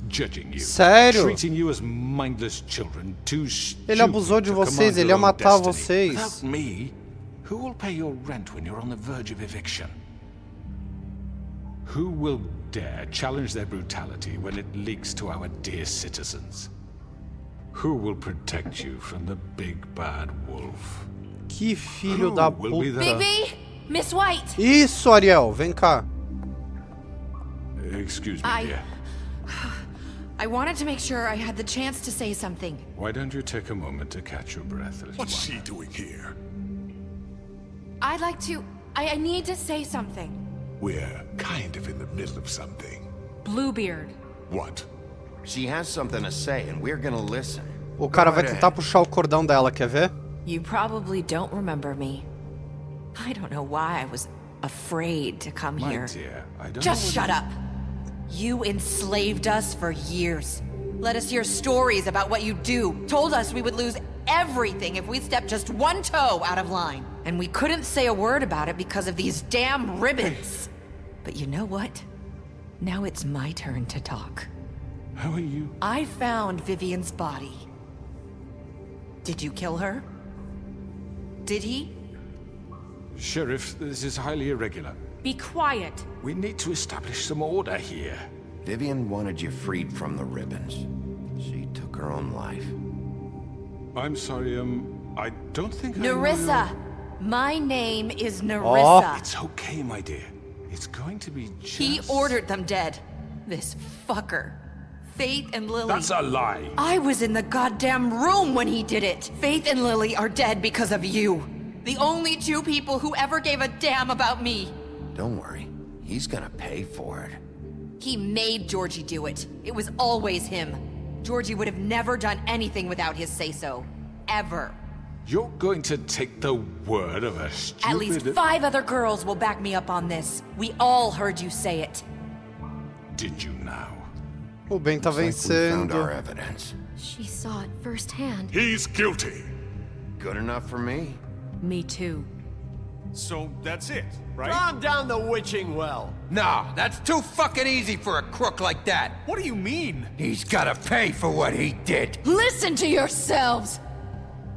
judging you, Sério? treating you as mindless children, too stupid Ele abusou de to vocês, command ele your ia own matar destiny? vocês. Without me, who will pay your rent when you're on the verge of eviction? Who will dare challenge their brutality when it leaks to our dear citizens? Who will protect you from the big bad wolf? Que filho da Who will be puta. the... Bigby, Miss White. Isso, Ariel, vem cá. Excuse me, dear. I wanted to make sure I had the chance to say something. Why don't you take a moment to catch your breath, little What's one? she doing here? I'd like to... I need to say something. We're kind of in the middle of something. Bluebeard. What? She has something to say, and we're gonna listen. O cara vai Go tentar ahead. puxar o cordão dela, quer ver? You probably don't remember me. I don't know why I was afraid to come My here. dear, I don't Just know shut up. You enslaved us for years. Let us hear stories about what you do. Told us we would lose everything if we stepped just one toe out of line. And we couldn't say a word about it because of these damn ribbons. But you know what? Now it's my turn to talk. How are you? I found Vivian's body. Did you kill her? Did he? Sheriff, this is highly irregular. Be quiet. We need to establish some order here. Vivian wanted you freed from the ribbons. She took her own life. I'm sorry, I don't think I know Nerissa! your- My name is Nerissa. It's okay, my dear. It's going to be just... He ordered them dead. This fucker. Faith and Lily. That's a lie. I was in the goddamn room when he did it. Faith and Lily are dead because of you. The only 2 people who ever gave a damn about me. Don't worry. He's gonna pay for it. He made Georgie do it. It was always him. Georgie would have never done anything without his say-so. Ever. You're going to take the word of a stupid... At least 5 other girls will back me up on this. We all heard you say it. Did you now? O Ben tá Looks like we found our vencendo. evidence. She saw it firsthand. He's guilty. Good enough for me. Me too. So that's it, right? Calm down the witching well. No, that's too fucking easy for a crook like that. What do you mean? He's gotta pay for what he did. Listen to yourselves.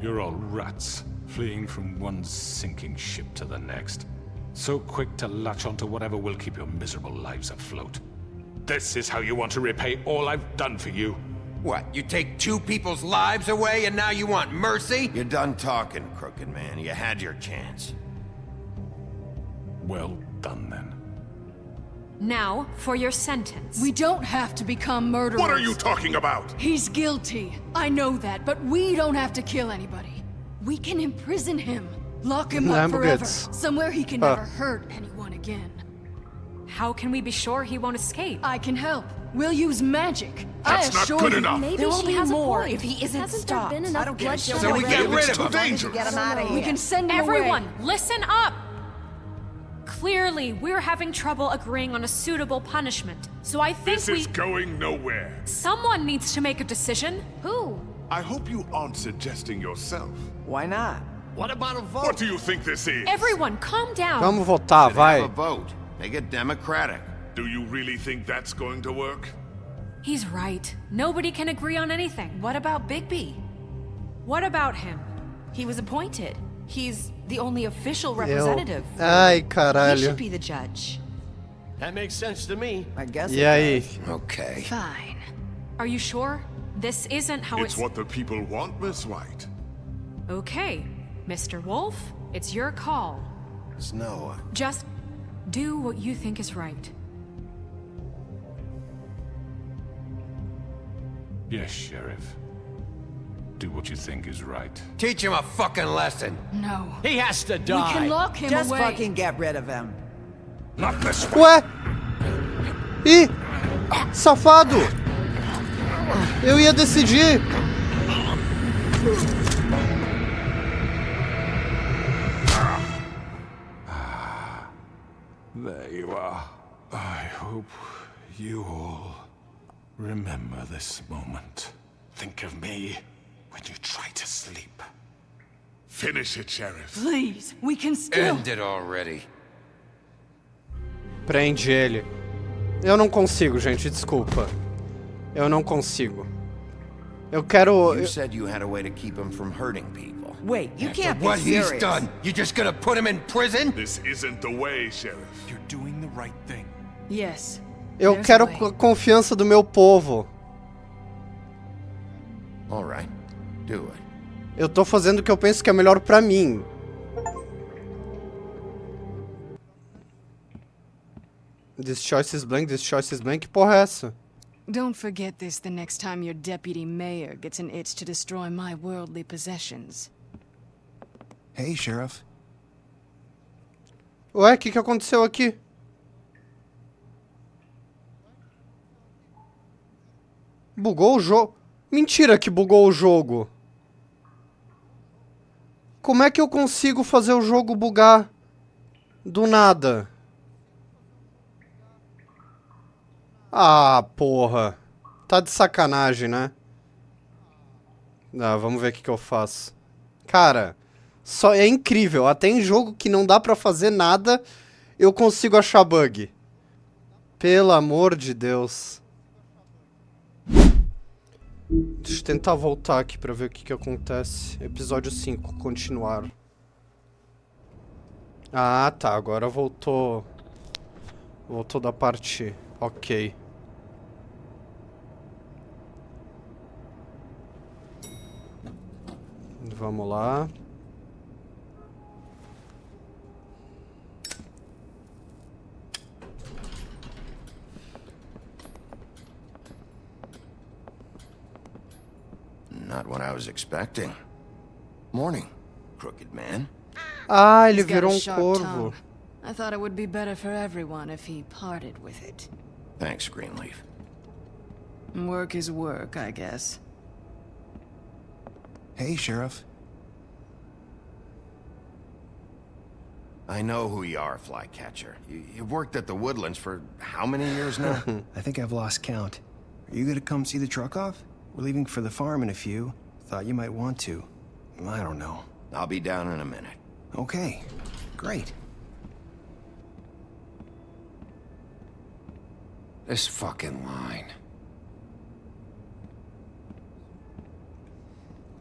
You're all rats, fleeing from one sinking ship to the next. So quick to latch onto whatever will keep your miserable lives afloat. This is how you want to repay all I've done for you? What, you take 2 people's lives away and now you want mercy? You're done talking, crooked man. You had your chance. Well done, then. Now, for your sentence. We don't have to become murderers. What are you talking about? He's guilty. I know that, but we don't have to kill anybody. We can imprison him. Lock him up forever. Somewhere he can never hurt anyone again. How can we be sure he won't escape? I can help. We'll use magic. That's I not assure good you. enough. Maybe There will she be has more a point. if he isn't Hasn't stopped. there been enough I don't care. bloodshed So we get already? rid It's of too him. dangerous. Get him out of here. We can send him Everyone, away. listen up! Clearly, we're having trouble agreeing on a suitable punishment. So I think This is going nowhere. Someone needs to make a decision. Who? I hope you aren't suggesting yourself. Why not? What about a vote? What do you think this is? Everyone, calm down. Vamos votar, Should have vai. a vote. Make it democratic. Do you really think that's going to work? He's right. Nobody can agree on anything. What about Bigby? What about him? He was appointed. He's the only official representative. Ai, He caralho. should be the judge. That makes sense to me. I guess E aí? Okay. Fine. Are you sure? This isn't how It's what the people want, Miss White. Okay. Mr. Wolf, It's your call. Snow. Just do what you think is right. Yes, Sheriff. Do what you think is right. Teach him a fucking lesson. No. He has to We die. can lock him Just away. fucking get rid of him. Not this way. Ué? Ih! Safado! Eu ia decidir! There you are. I hope you all remember this moment. Think of me when you try to sleep. Finish it, Sheriff. Please, we can still... End it already. Prende ele. Eu não consigo, gente, desculpa. Eu não consigo. Eu quero... You said you had a way to keep him from hurting people. Wait, you can't be What serious. he's done, you just gonna put him in prison? This isn't the way, Sheriff. You're doing the right thing. Yes. Eu There's quero a way. a confiança do meu povo. All right, do it. Eu tô fazendo o que eu penso que é melhor pra mim. This choice is blank, this choice is blank. Que porra é essa? Don't forget this the next time your deputy mayor gets an itch to destroy my worldly possessions. Hey, Sheriff. Ué, o que aconteceu aqui? Bugou o jogo? Mentira que bugou o jogo. Como é que eu consigo fazer o jogo bugar do nada? Ah, porra. Tá de sacanagem, né? Ah, vamos ver o que eu faço. Cara, só é incrível. Até em jogo que não dá pra fazer nada, eu consigo achar bug. Pelo amor de Deus. Deixa eu tentar voltar aqui pra ver o que acontece. Episódio 5, continuar. Ah, tá. Agora voltou. Voltou da parte... Ok. Vamos lá. Not what I was expecting. Morning, crooked man. Ah, ele He's got a virou um sharp corvo. tongue. I thought it would be better for everyone if he parted with it. Thanks, Greenleaf. Work is work, I guess. Hey, Sheriff. I know who you are, Flycatcher. You've worked at the Woodlands for how many years now? I think I've lost count. Are you gonna come see the truck off? We're leaving for the farm in a few. Thought you might want to. I don't know. I'll be down in a minute. Okay, great. This fucking line.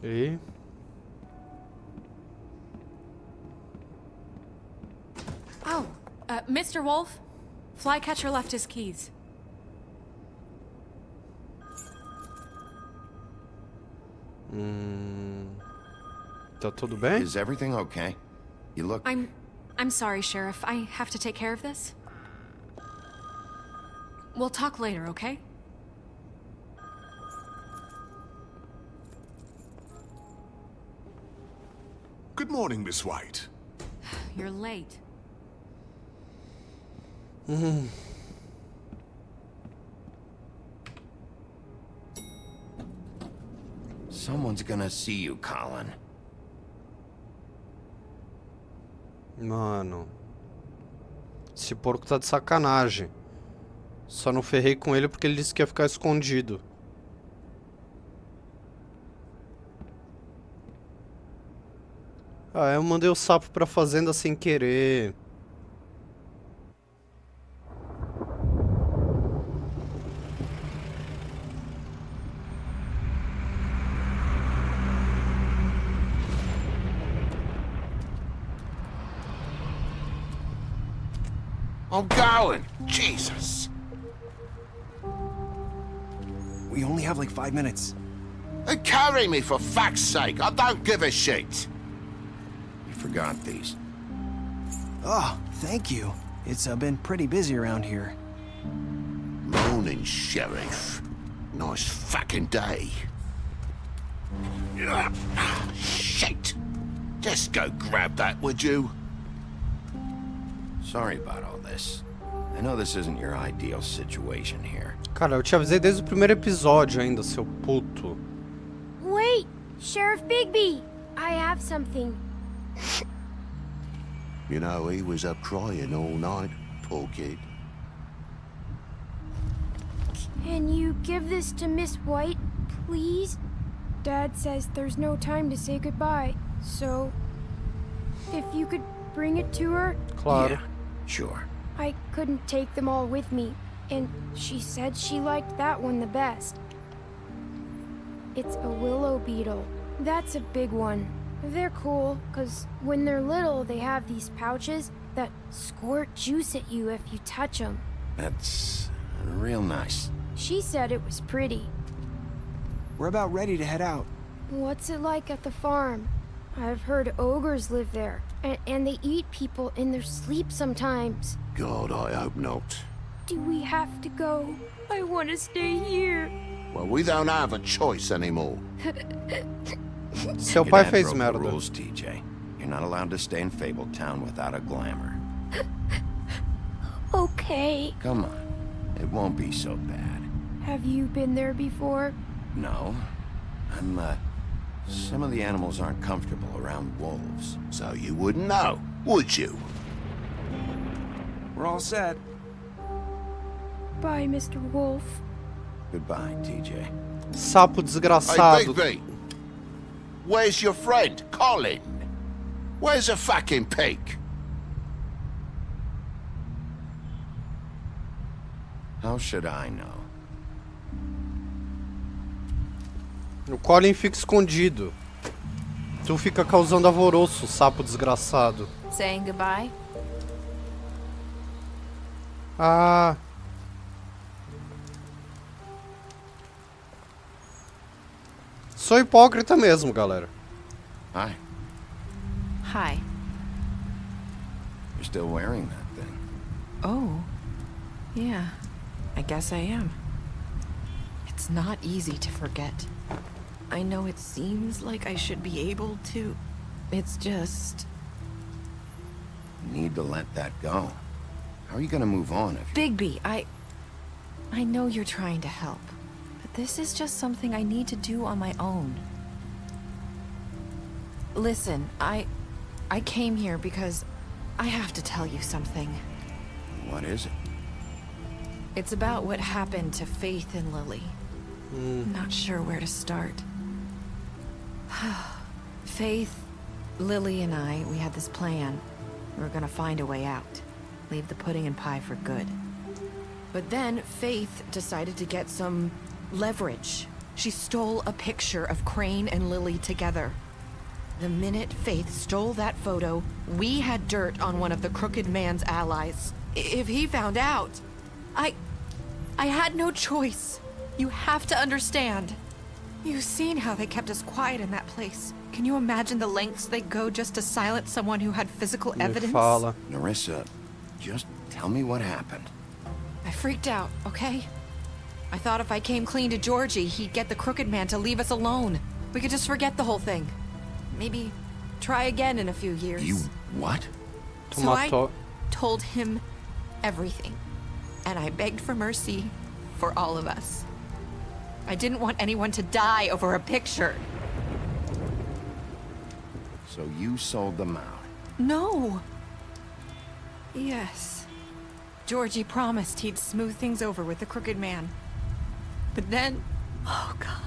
E... Oh, Mr. Wolf, Flycatcher left his keys. Tá tudo bem? Is everything okay? You look... I'm sorry, Sheriff. I have to take care of this. We'll talk later, okay? Good morning, Miss White. You're late. Someone's gonna see you, Colin. Mano. Esse porco tá de sacanagem. Só não ferrei com ele porque ele disse que ia ficar escondido. Ah, eu mandei o sapo pra fazenda sem querer. I'm going. Jesus. We only have like 5 minutes. Carry me, for fuck's sake. I don't give a shit. forgot these. Oh, thank you. It's been pretty busy around here. Morning, Sheriff. Nice fucking day. Shit! Just go grab that, would you? Sorry about all this. I know this isn't your ideal situation here. Cara, eu te avisei desde o primeiro episódio ainda, seu puto. Wait! Sheriff Bigby! I have something. You know, he was up crying all night, poor kid. Can you give this to Miss White, please? Dad says there's no time to say goodbye, so if you could bring it to her? Claro. Yeah, sure. I couldn't take them all with me, and she said she liked that one the best. It's a willow beetle. That's a big one. They're cool, because when they're little, they have these pouches that squirt juice at you if you touch them. That's real nice. She said it was pretty. We're about ready to head out. What's it like at the farm? I've heard ogres live there, and they eat people in their sleep sometimes. God, I hope not. Do we have to go? I want to stay here. Well, we don't have a choice anymore. Seu Your pai dad fez broke the merda. rules, TJ. You're not allowed to stay in Fabletown without a glamour. Okay. Come on. It won't be so bad. Have you been there before? No. Some of the animals aren't comfortable around wolves. So you wouldn't know, would you? We're all set. Bye, Mr. Wolf. Goodbye, TJ. Sapo desgraçado. Hey, Bigby. Where's your friend, Colin? Where's the fucking pig? How should I know? O Colin fica escondido. Tu fica causando alvoroço, sapo desgraçado. Saying goodbye? Ah. Sou hipócrita mesmo, galera. Hi. Hi. You're still wearing that thing. Oh. Yeah. I guess I am. It's not easy to forget. I know it seems like I should be able to. It's just... You need to let that go. How are you gonna move on if... Bigby, I know you're trying to help, but this is just something I need to do on my own. Listen, I came here because I have to tell you something. What is it? It's about what happened to Faith and Lily. I'm not sure where to start. Faith, Lily, and I, we had this plan. We were gonna find a way out. Leave the pudding and pie for good. But then Faith decided to get some leverage. She stole a picture of Crane and Lily together. The minute Faith stole that photo, we had dirt on one of the Crooked Man's allies. If he found out, I had no choice. You have to understand. You've seen how they kept us quiet in that place. Can you imagine the lengths they go just to silence someone who had physical evidence? Nerissa, just tell me what happened. I freaked out, okay? I thought if I came clean to Georgie, he'd get the Crooked Man to leave us alone. We could just forget the whole thing. Maybe try again in a few years. You what? So I told him everything. And I begged for mercy for all of us. I didn't want anyone to die over a picture. So you sold them out? No. Yes. Georgie promised he'd smooth things over with the Crooked Man. But then... Oh, God.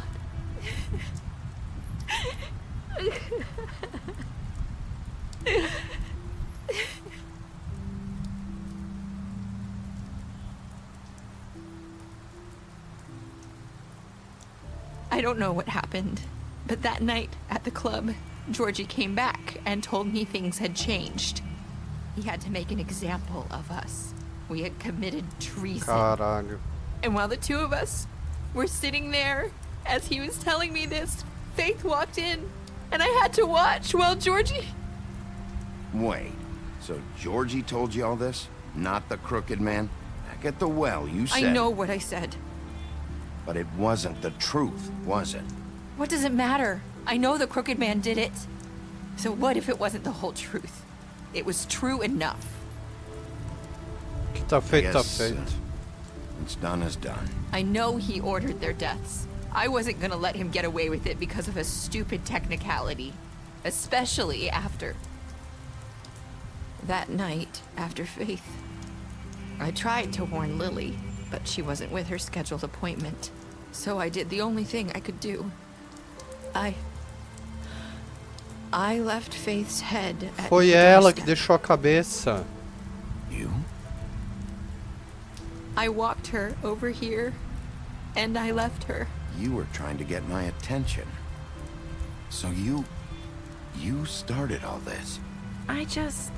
I don't know what happened, but that night at the club, Georgie came back and told me things had changed. He had to make an example of us. We had committed treason. Caralho. And while the two of us were sitting there, as he was telling me this, Faith walked in, and I had to watch while Georgie... Wait, so Georgie told you all this? Not the crooked man? Back at the well, you said... I know what I said. But it wasn't the truth, was it? What does it matter? I know the crooked man did it. So what if it wasn't the whole truth? It was true enough. Que tá feito, tá Yes, feito. What's done is done. I know he ordered their deaths. I wasn't gonna let him get away with it because of a stupid technicality. Especially after... that night, after Faith. I tried to warn Lily, but she wasn't with her scheduled appointment. So I did the only thing I could do. I left Faith's head at Foi her ela que doorstep. deixou a cabeça. You? I walked her over here, and I left her. You were trying to get my attention. So you started all this. I just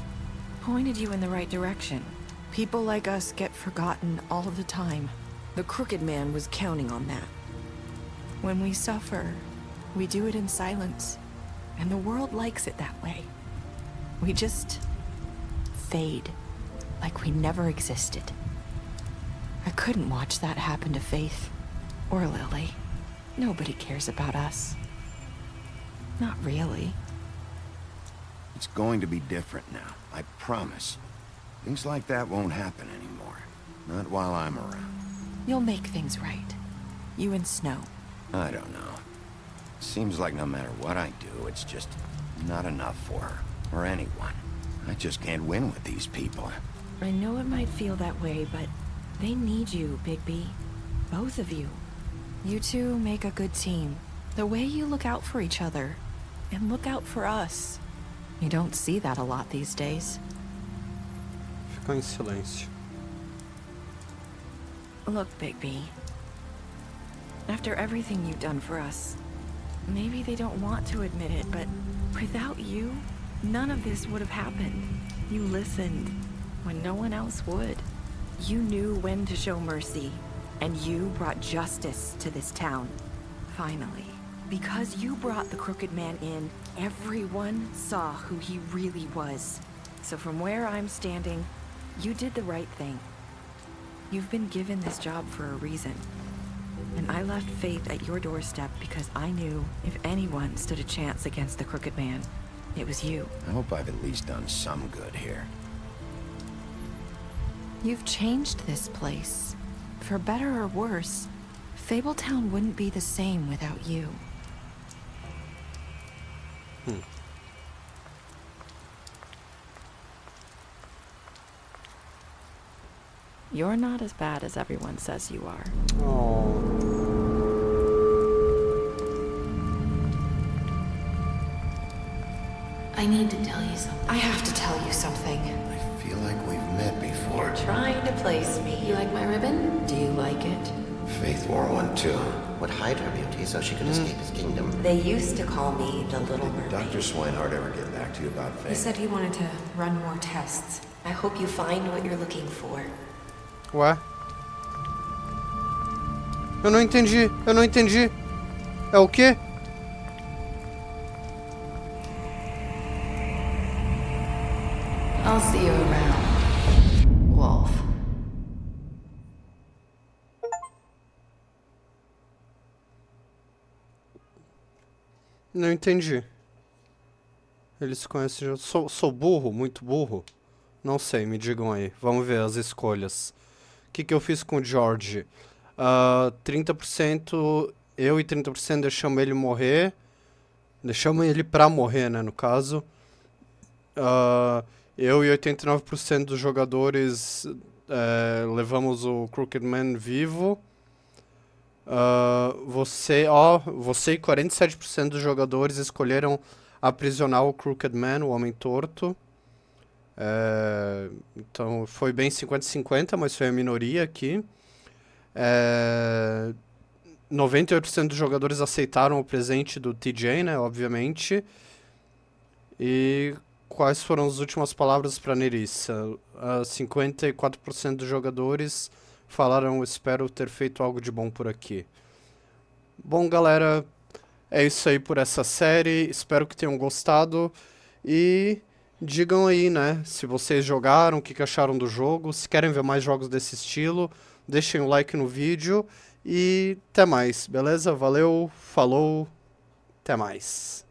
pointed you in the right direction. People like us get forgotten all the time. The crooked man was counting on that. When we suffer, we do it in silence. And the world likes it that way. We just fade, like we never existed. I couldn't watch that happen to Faith, or Lily. Nobody cares about us. Not really. It's going to be different now, I promise. Things like that won't happen anymore. Not while I'm around. You'll make things right. You and Snow. I don't know. Seems like no matter what I do, it's just not enough for her, or anyone. I just can't win with these people. I know it might feel that way, but they need you, Bigby. Both of you. You two make a good team. The way you look out for each other, and look out for us. You don't see that a lot these days. Ficou em silêncio. Look, Bigby. After everything you've done for us, maybe they don't want to admit it, but without you, none of this would have happened. You listened when no one else would. You knew when to show mercy, and you brought justice to this town. Finally. Because you brought the crooked man in, everyone saw who he really was. So from where I'm standing, you did the right thing. You've been given this job for a reason. And I left Faith at your doorstep because I knew if anyone stood a chance against the crooked man, it was you. I hope I've at least done some good here. You've changed this place. For better or worse, Fabletown wouldn't be the same without you. You're not as bad as everyone says you are. I need to tell you something. I have to tell you something. I feel like we've met before. You're trying to place me. You like my ribbon? Do you like it? Faith wore one too. Would hide her beauty so she could escape his kingdom. They used to call me the Little Mermaid. Dr. Swinehart ever get back to you about Faith? He said he wanted to run more tests. I hope you find what you're looking for. Ué? Eu não entendi. É o quê? I'll see you around, Wolf. Não entendi. Eles conhecem... Sou burro? Muito burro? Não sei, me digam aí. Vamos ver as escolhas. O que eu fiz com o George? 30% eu e 30% deixamos ele morrer. Deixamos ele pra morrer, né, no caso. Eu e 89% dos jogadores levamos o Crooked Man vivo. Você e 47% dos jogadores escolheram aprisionar o Crooked Man, o Homem Torto. Então foi bem 50-50, mas foi a minoria aqui. 98% dos jogadores aceitaram o presente do TJ, né, obviamente. E quais foram as últimas palavras para Nerissa? 54% dos jogadores falaram: espero ter feito algo de bom por aqui. Bom, galera, é isso aí por essa série. Espero que tenham gostado. E digam aí, né, se vocês jogaram, o que acharam do jogo, se querem ver mais jogos desse estilo, deixem um like no vídeo e até mais, beleza? Valeu, falou, até mais.